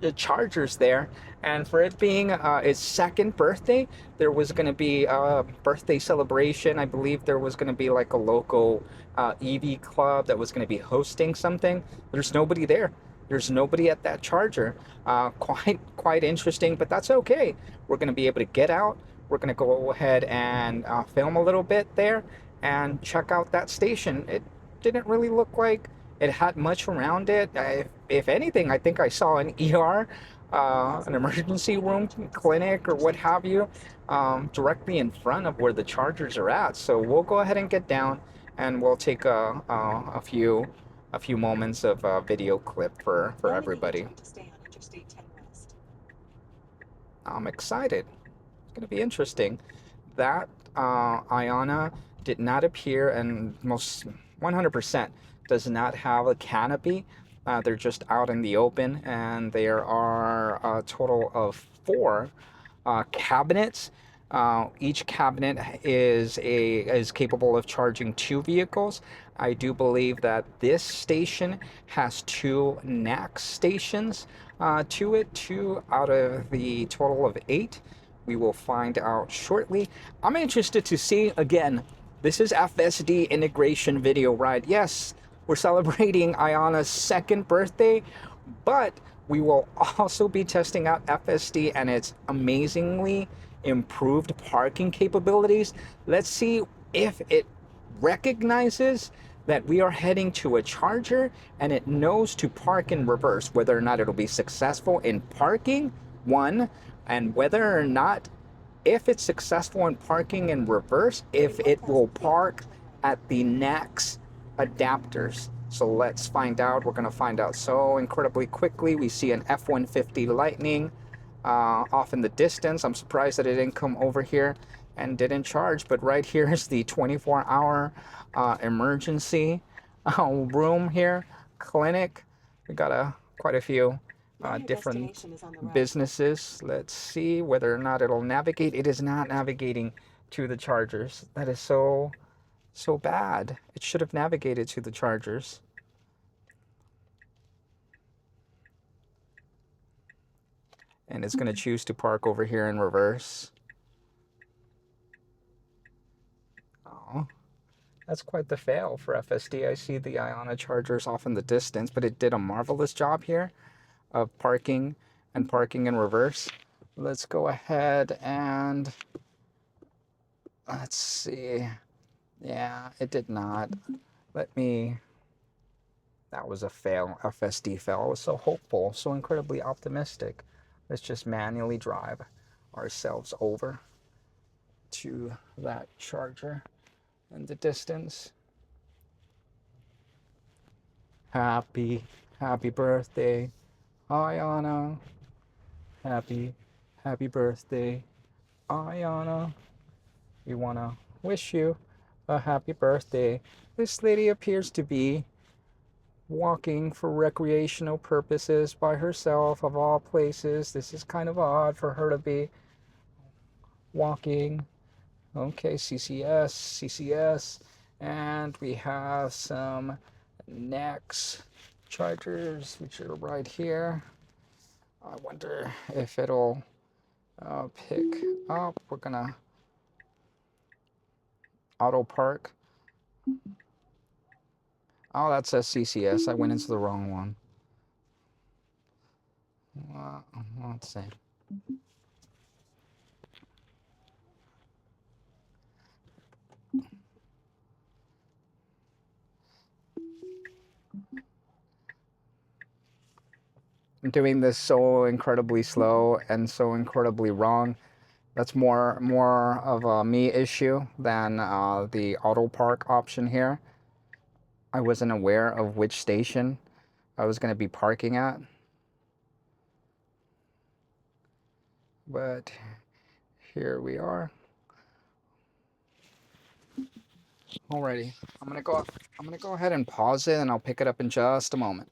the chargers there, and for it being its second birthday, there was going to be a birthday celebration. I believe there was going to be like a local EV club that was going to be hosting something. There's nobody there. There's nobody at that charger. Quite interesting, but that's okay. We're going to be able to get out. We're going to go ahead and film a little bit there and check out that station. It didn't really look like it had much around it. If anything, I think I saw an ER, an emergency room clinic or what have you, directly in front of where the chargers are at. So we'll go ahead and get down, and we'll take a few moments of video clip for everybody. I'm excited. It's going to be interesting. That IONNA did not appear, and most 100% does not have a canopy. They're just out in the open, and there are a total of 4 cabinets. Each cabinet is capable of charging 2 vehicles. I do believe that this station has 2 NACS stations to it, 2 out of the total of 8. We will find out shortly. I'm interested to see, again, this is FSD integration video, right? Yes, we're celebrating IONNA's 2nd birthday, but we will also be testing out FSD and its amazingly improved parking capabilities. Let's see if it recognizes that we are heading to a charger and it knows to park in reverse, whether or not it'll be successful in parking, one, and whether or not, if it's successful in parking in reverse, if it will park at the NACS adapters. So let's find out. We're going to find out so incredibly quickly. We see an F-150 Lightning off in the distance. I'm surprised that it didn't come over here and didn't charge, but right here is the 24-hour emergency room here, clinic. We got quite a few different businesses. Let's see whether or not it'll navigate. It is not navigating to the chargers. That is so bad. It should have navigated to the chargers. And it's going to choose to park over here in reverse. Oh, that's quite the fail for FSD. I see the IONNA chargers off in the distance, but it did a marvelous job here of parking in reverse. Let's go ahead and let's see. Yeah, it did not. That was a fail, FSD fail. I was so hopeful, so incredibly optimistic. Let's just manually drive ourselves over to that charger in the distance. Happy birthday, IONNA. Happy birthday IONNA, we want to wish you a happy birthday. This lady appears to be walking for recreational purposes by herself, of all places. This is kind of odd for her to be walking. Okay, CCS, and we have some NEX chargers, which are right here. I wonder if it'll pick up. We're gonna auto park. Oh, that says CCS. I went into the wrong one. Let's see. I'm doing this so incredibly slow and so incredibly wrong. That's more of a me issue than the auto park option here. I wasn't aware of which station I was going to be parking at. But here we are. Alrighty, I'm gonna go ahead and pause it, and I'll pick it up in just a moment.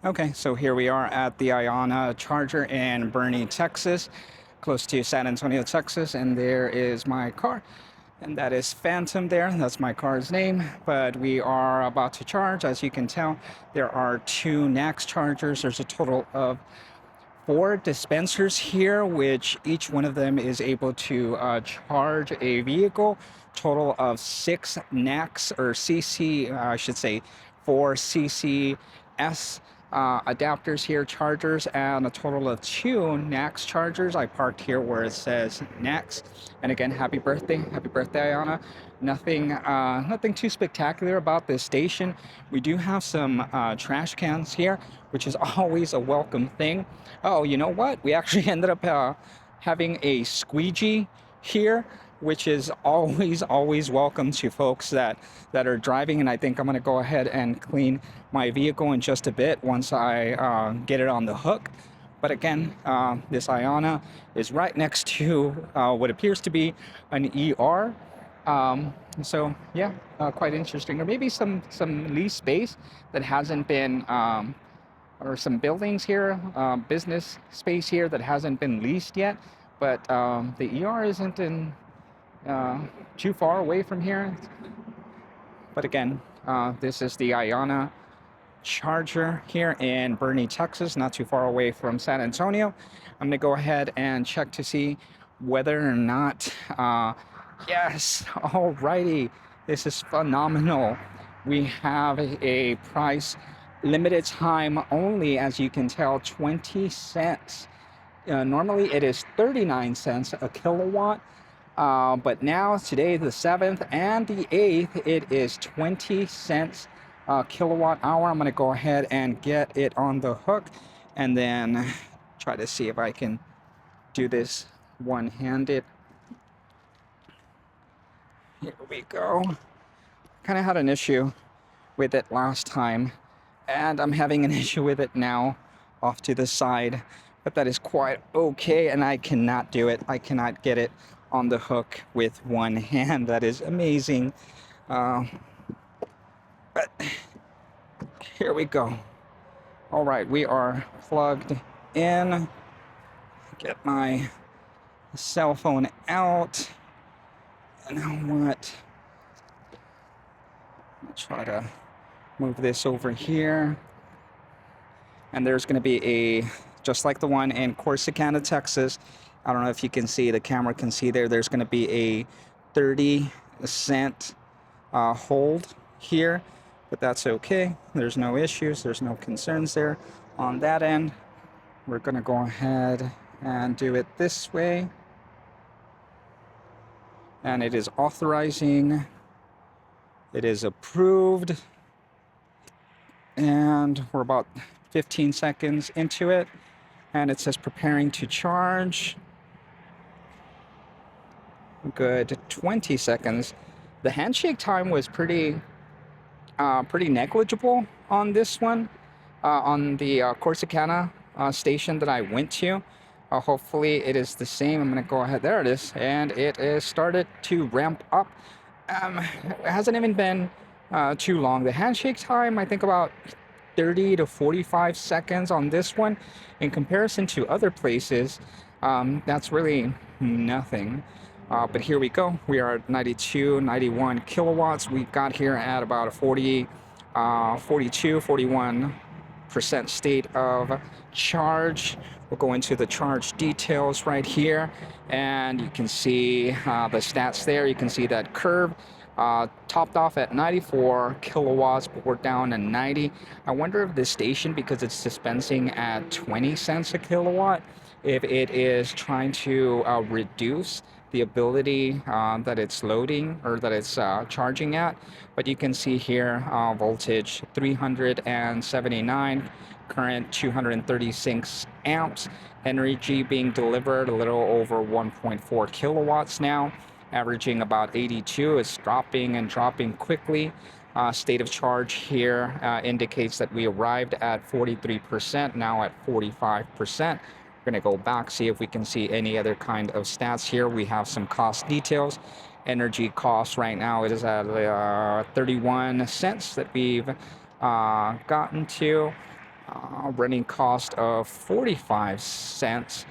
Okay, so here we are at the IONNA charger in Boerne, Texas, close to San Antonio, Texas, and there is my car, and that is Phantom there. That's my car's name, but we are about to charge. As you can tell, there are 2 NACS chargers. There's a total of 4 dispensers here, which each one of them is able to charge a vehicle. Total of 6 NACS, or CC, I should say 4 CCS adapters here, chargers, and a total of 2 NACS chargers. I parked here where it says NACS. And again, happy birthday, IONNA. Nothing too spectacular about this station. We do have some trash cans here, which is always a welcome thing. Oh, you know what? We actually ended up having a squeegee here, which is always welcome to folks that are driving. And I think I'm going to go ahead and clean my vehicle in just a bit once I get it on the hook. But again, this IONNA is right next to what appears to be an ER. So yeah, quite interesting. Or maybe some lease space that hasn't been, or some buildings here, business space here that hasn't been leased yet. But the ER isn't in too far away from here. But again, this is the IONNA charger here in Boerne, Texas, not too far away from San Antonio. I'm going to go ahead and check to see whether or not, yes, alrighty, this is phenomenal. We have a price, limited time only, as you can tell, 20 cents. Normally it is 39 cents a kilowatt. But now, today, the 7th and the 8th, it is 20 cents kilowatt hour. I'm going to go ahead and get it on the hook and then try to see if I can do this one-handed. Here we go. Kind of had an issue with it last time, and I'm having an issue with it now, off to the side. But that is quite okay, and I cannot do it. I cannot get it on the hook with one hand. That is amazing. But here we go. All right, we are plugged in. Get my cell phone out. And now what? I'll try to move this over here. And there's going to be a, just like the one in Corsicana, Texas. I don't know if you can see, the camera can see there. There's going to be a 30-cent hold here, but that's okay. There's no issues. There's no concerns there on that end. We're going to go ahead and do it this way. And it is authorizing. It is approved. And we're about 15 seconds into it. And it says preparing to charge. Good 20 seconds The handshake time was pretty negligible on this one, on the Corsicana station that I went to. Hopefully it is the same. I'm going to go ahead. There it is. And it is started to ramp up. It hasn't even been too long. The handshake time, I think about 30 to 45 seconds on this one. In comparison to other places, that's really nothing. But here we go. We are at 92, 91 kilowatts. We got here at about a 42, 41% state of charge. We'll go into the charge details right here, and you can see the stats there. You can see that curve topped off at 94 kilowatts, but we're down to 90. I wonder if this station, because it's dispensing at 20 cents a kilowatt, if it is trying to reduce the ability that it's loading or that it's charging at. But you can see here voltage 379, current 236 amps, energy being delivered a little over 1.4 kilowatts now, averaging about 82. It's dropping and dropping quickly. State of charge here indicates that we arrived at 43%, now at 45%. We're going to go back, see if we can see any other kind of stats here. We have some cost details. Energy cost right now, it is at 31 cents that we've gotten to. Running cost of 45 cents.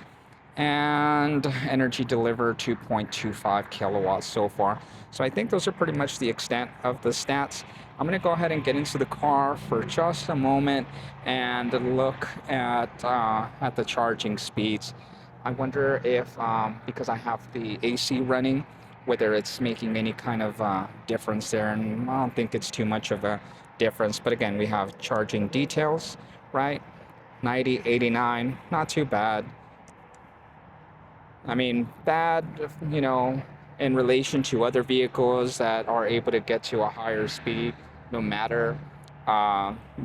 And energy delivered 2.25 kilowatts so far. So I think those are pretty much the extent of the stats. I'm going to go ahead and get into the car for just a moment and look at the charging speeds. I wonder if, because I have the AC running, whether it's making any kind of difference there. And I don't think it's too much of a difference. But again, we have charging details, right? 90, 89, not too bad. I mean, bad, in relation to other vehicles that are able to get to a higher speed, no matter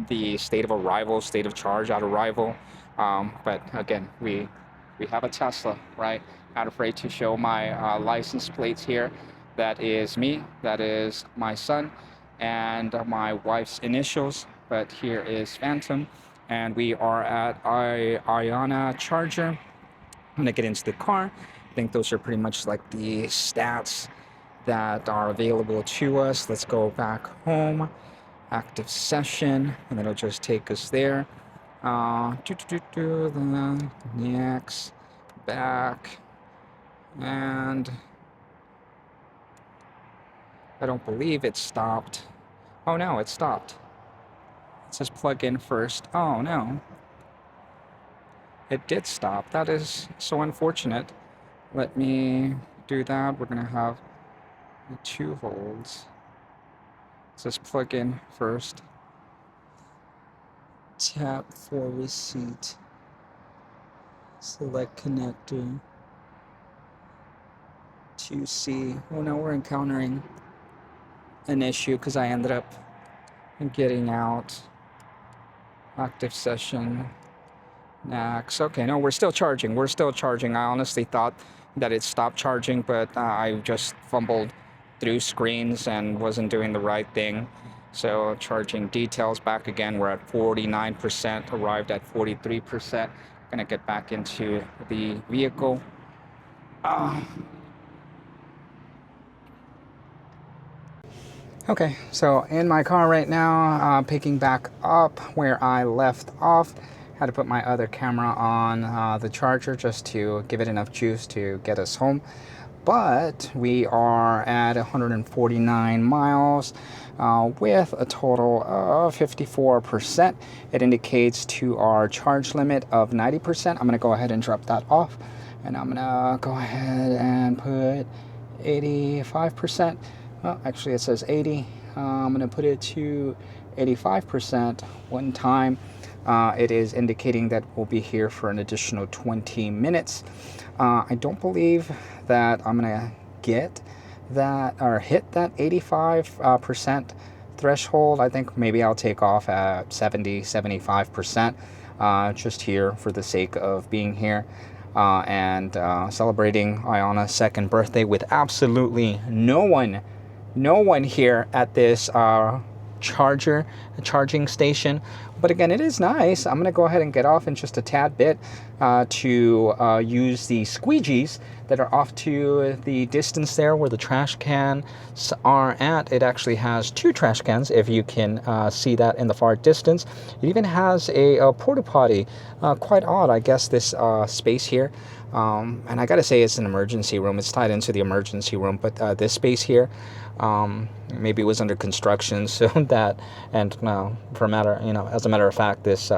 the state of arrival, state of charge at arrival. But again, we have a Tesla, right? Not afraid to show my license plates here. That is me, that is my son, and my wife's initials. But here is Phantom, and we are at IONNA charger. I'm gonna get into the car. I think those are pretty much like the stats that are available to us. Let's go back home, active session, and that'll just take us there. The next, back, and I don't believe it stopped. Oh no, it stopped. It says plug in first. Oh no. It did stop. That is so unfortunate. Let me do that. We're gonna have 2 holds. It says plug in first. Tap for receipt. Select connector. 2C. Oh no, we're encountering an issue because I ended up getting out. Active session. Next. Okay, no, we're still charging. I honestly thought that it stopped charging, but I just fumbled through screens and wasn't doing the right thing. So charging details back again. We're at 49%, arrived at 43%. Gonna get back into the vehicle. Okay, so in my car right now, picking back up where I left off. Had to put my other camera on the charger just to give it enough juice to get us home. But we are at 149 miles with a total of 54%. It indicates to our charge limit of 90%. I'm going to go ahead and drop that off. And I'm going to go ahead and put 85%. Well, actually it says 80. I'm going to put it to 85% one time. It is indicating that we'll be here for an additional 20 minutes. I don't believe that I'm gonna get that or hit that 85% threshold. I think maybe I'll take off at 75%, just here for the sake of being here and celebrating IONNA's second birthday with absolutely no one no one here at this charging station. But again, it is nice. I'm going to go ahead and get off in just a tad bit to use the squeegees that are off to the distance there where the trash cans are at. It actually has 2 trash cans, if you can see that in the far distance. It even has a porta potty. Quite odd, I guess, this space here. And I gotta say, it's an emergency room. It's tied into the emergency room, but this space here, maybe it was under construction, so that, and for a matter, as a matter of fact, this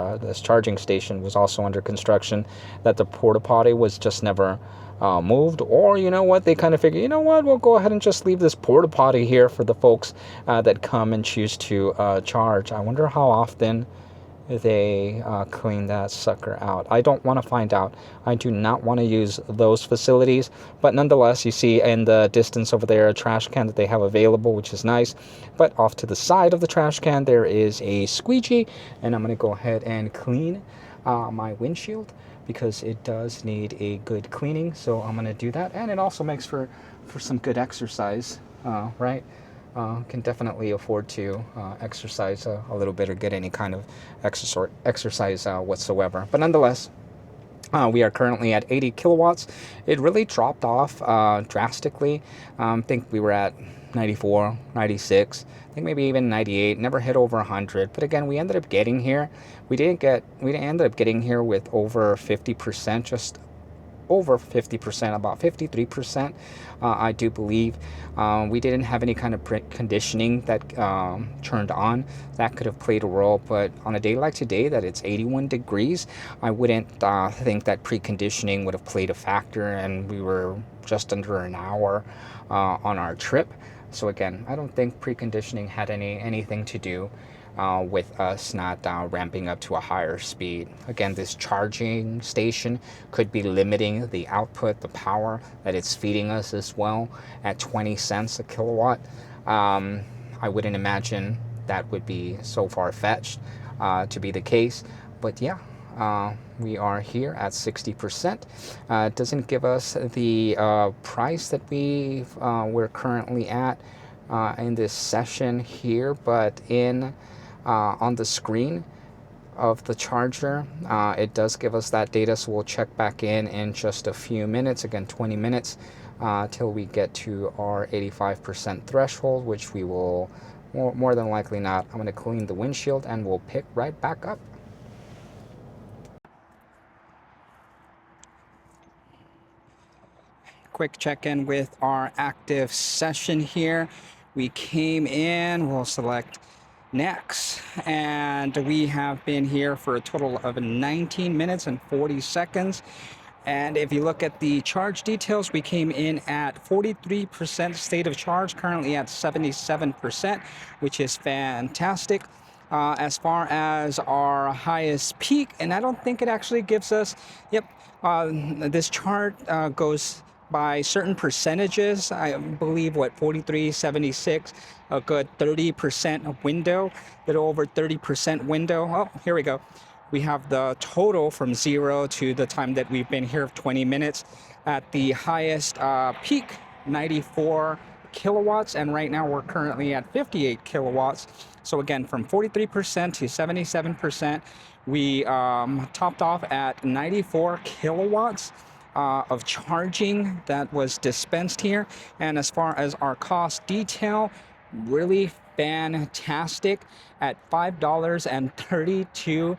charging station was also under construction. That the porta potty was just never moved, or you know what, they kind of figure, you know what, we'll go ahead and just leave this porta potty here for the folks that come and choose to charge. I wonder how often they clean that sucker out. I don't want to find out. I do not want to use those facilities, but nonetheless, you see in the distance over there a trash can that they have available, which is nice. But off to the side of the trash can there is a squeegee, and I'm going to go ahead and clean my windshield because it does need a good cleaning. So I'm going to do that, and it also makes for some good exercise, right? Can definitely afford to exercise a little bit or get any kind of exercise whatsoever. But nonetheless, we are currently at 80 kilowatts. It really dropped off drastically. I think we were at 94, 96, I think maybe even 98, never hit over 100. But again, we ended up getting here. We ended up getting here with over 50%, just over 50%, about 53%, I do believe. We didn't have any kind of conditioning that turned on. That could have played a role, but on a day like today that it's 81 degrees, I wouldn't think that preconditioning would have played a factor, and we were just under an hour on our trip. So again, I don't think preconditioning had anything to do with us not ramping up to a higher speed. Again, this charging station could be limiting the output, the power that it's feeding us as well at 20 cents a kilowatt. I wouldn't imagine that would be so far-fetched to be the case, but yeah. We are here at 60%. It doesn't give us the price that we're currently at in this session here, but on the screen of the charger, it does give us that data, so we'll check back in just a few minutes, again 20 minutes, till we get to our 85% threshold, which we will more than likely not. I'm going to clean the windshield and we'll pick right back up. Quick check-in with our active session here. We came in, we'll select next, and we have been here for a total of 19 minutes and 40 seconds. And if you look at the charge details, we came in at 43% state of charge, currently at 77%, which is fantastic. As far as our highest peak, and I don't think it actually gives us, this chart goes by certain percentages. I believe 43, 76, a good 30% window, a little over 30% window. Oh, here we go. We have the total from 0 to the time that we've been here of 20 minutes. At the highest peak, 94 kilowatts, and right now we're currently at 58 kilowatts. So again, from 43% to 77%, we topped off at 94 kilowatts of charging that was dispensed here. And as far as our cost detail, really fantastic at $5.32.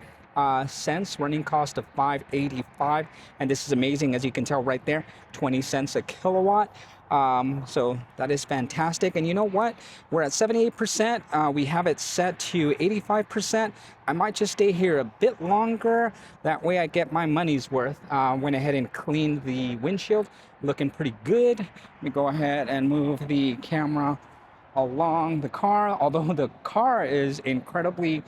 Running cost of $5.85, and this is amazing, as you can tell right there, 20 cents a kilowatt. So that is fantastic. And you know what? We're at 78%. We have it set to 85%. I might just stay here a bit longer. That way I get my money's worth. Went ahead and cleaned the windshield. Looking pretty good. Let me go ahead and move the camera along the car. Although the car is incredibly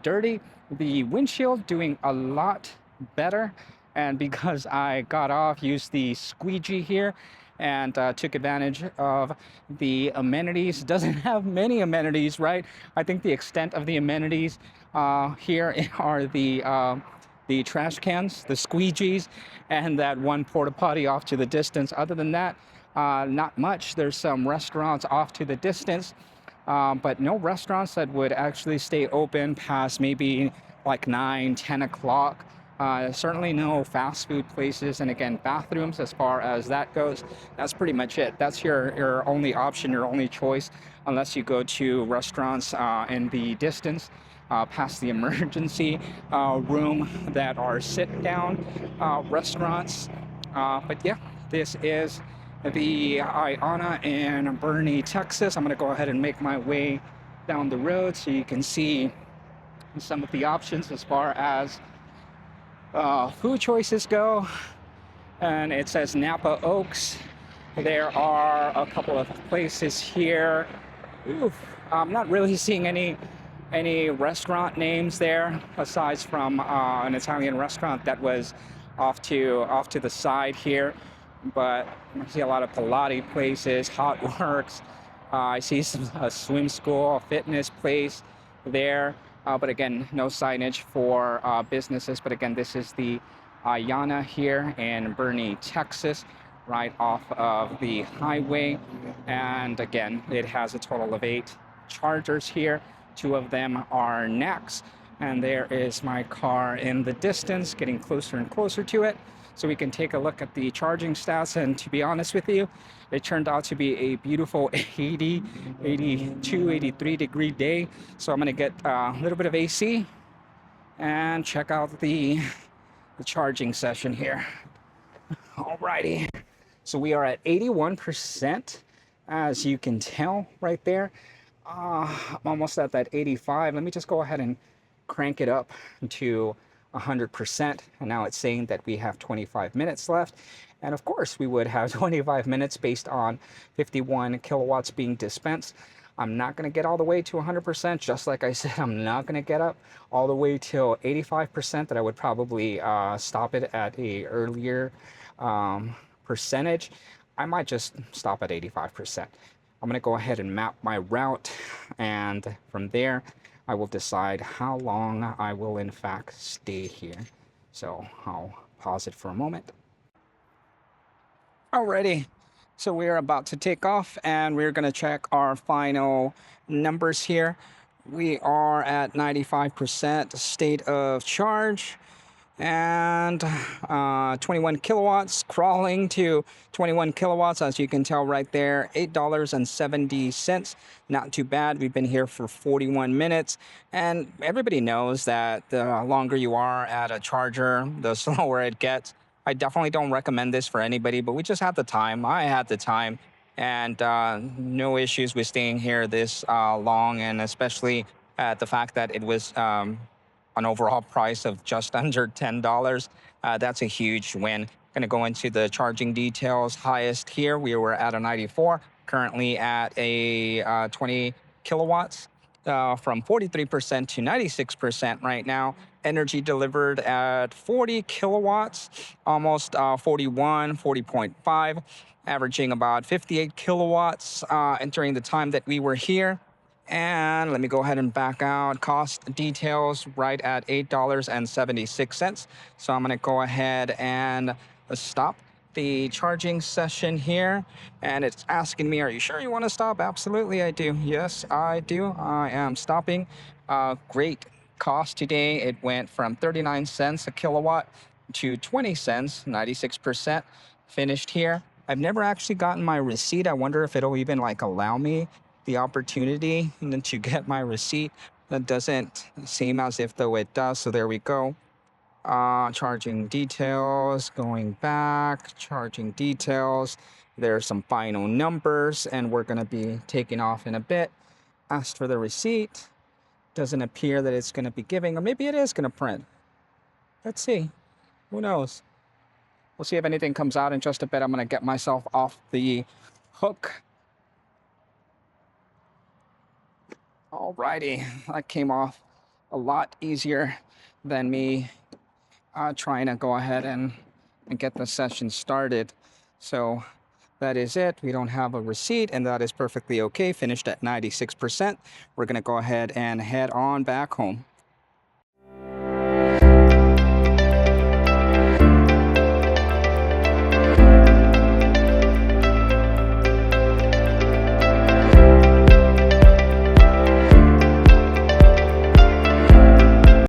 dirty, the windshield doing a lot better. And because I got off, used the squeegee here, and took advantage of the amenities. Doesn't have many amenities, right? I think the extent of the amenities here are the trash cans, the squeegees, and that one porta potty off to the distance. Other than that, not much. There's some restaurants off to the distance, but no restaurants that would actually stay open past maybe like 9, 10 o'clock. Certainly no fast food places, and again, bathrooms as far as that goes. That's pretty much it. That's your only option, your only choice, unless you go to restaurants in the distance past the emergency room that are sit-down restaurants. But yeah, this is the IONNA in Boerne, Texas. I'm going to go ahead and make my way down the road so you can see some of the options as far as food choices go. And it says Napa Oaks. There are a couple of places here. Oof, I'm not really seeing any restaurant names there, aside from an Italian restaurant that was off to the side here. But I see a lot of Pilates places, Hot Works. I see a swim school, a fitness place there. But again, no signage for businesses. But again, this is the IONNA here in Boerne, Texas, right off of the highway. And again, it has a total of 8 chargers here. 2 of them are NACS. And there is my car in the distance, getting closer and closer to it. So we can take a look at the charging stats. And to be honest with you, it turned out to be a beautiful 80, 82, 83 degree day. So I'm going to get a little bit of AC and check out the charging session here. Alrighty. So we are at 81%, as you can tell right there. I'm almost at that 85. Let me just go ahead and crank it up to 100%. And now it's saying that we have 25 minutes left. And of course, we would have 25 minutes based on 51 kilowatts being dispensed. I'm not going to get all the way to 100%. Just like I said, I'm not going to get up all the way till 85%. That I would probably stop it at a earlier percentage. I might just stop at 85%. I'm going to go ahead and map my route, and from there I will decide how long I will in fact stay here. So I'll pause it for a moment. Alrighty, so we are about to take off, and we're going to check our final numbers here. We are at 95% state of charge, and 21 kilowatts, crawling to 21 kilowatts, as you can tell right there. $8.70, not too bad. We've been here for 41 minutes, and everybody knows that the longer you are at a charger, the slower it gets. I definitely don't recommend this for anybody, but we just had the time. I had the time, and no issues with staying here this long, and especially at the fact that it was an overall price of just under $10. That's a huge win. Going to go into the charging details. Highest here, we were at a 94, currently at a 20 kilowatts, from 43% to 96% right now. Energy delivered at 40 kilowatts, almost 40.5, averaging about 58 kilowatts entering the time that we were here. And let me go ahead and back out. Cost details right at $8.76. So I'm going to go ahead and stop the charging session here. And it's asking me, are you sure you want to stop? Absolutely, I do. Yes, I do. I am stopping. Great cost today. It went from 39 cents a kilowatt to 20 cents, 96% finished here. I've never actually gotten my receipt. I wonder if it'll even allow me the opportunity and then to get my receipt. That doesn't seem as if though it does. So there we go. Charging details, going back, charging details. There's some final numbers, and we're going to be taking off in a bit. Asked for the receipt. Doesn't appear that it's going to be giving, or maybe it is going to print. Let's see. Who knows? We'll see if anything comes out in just a bit. I'm going to get myself off the hook. Alrighty, that came off a lot easier than me trying to go ahead and get the session started. So that is it. We don't have a receipt, and that is perfectly okay. Finished at 96%. We're going to go ahead and head on back home.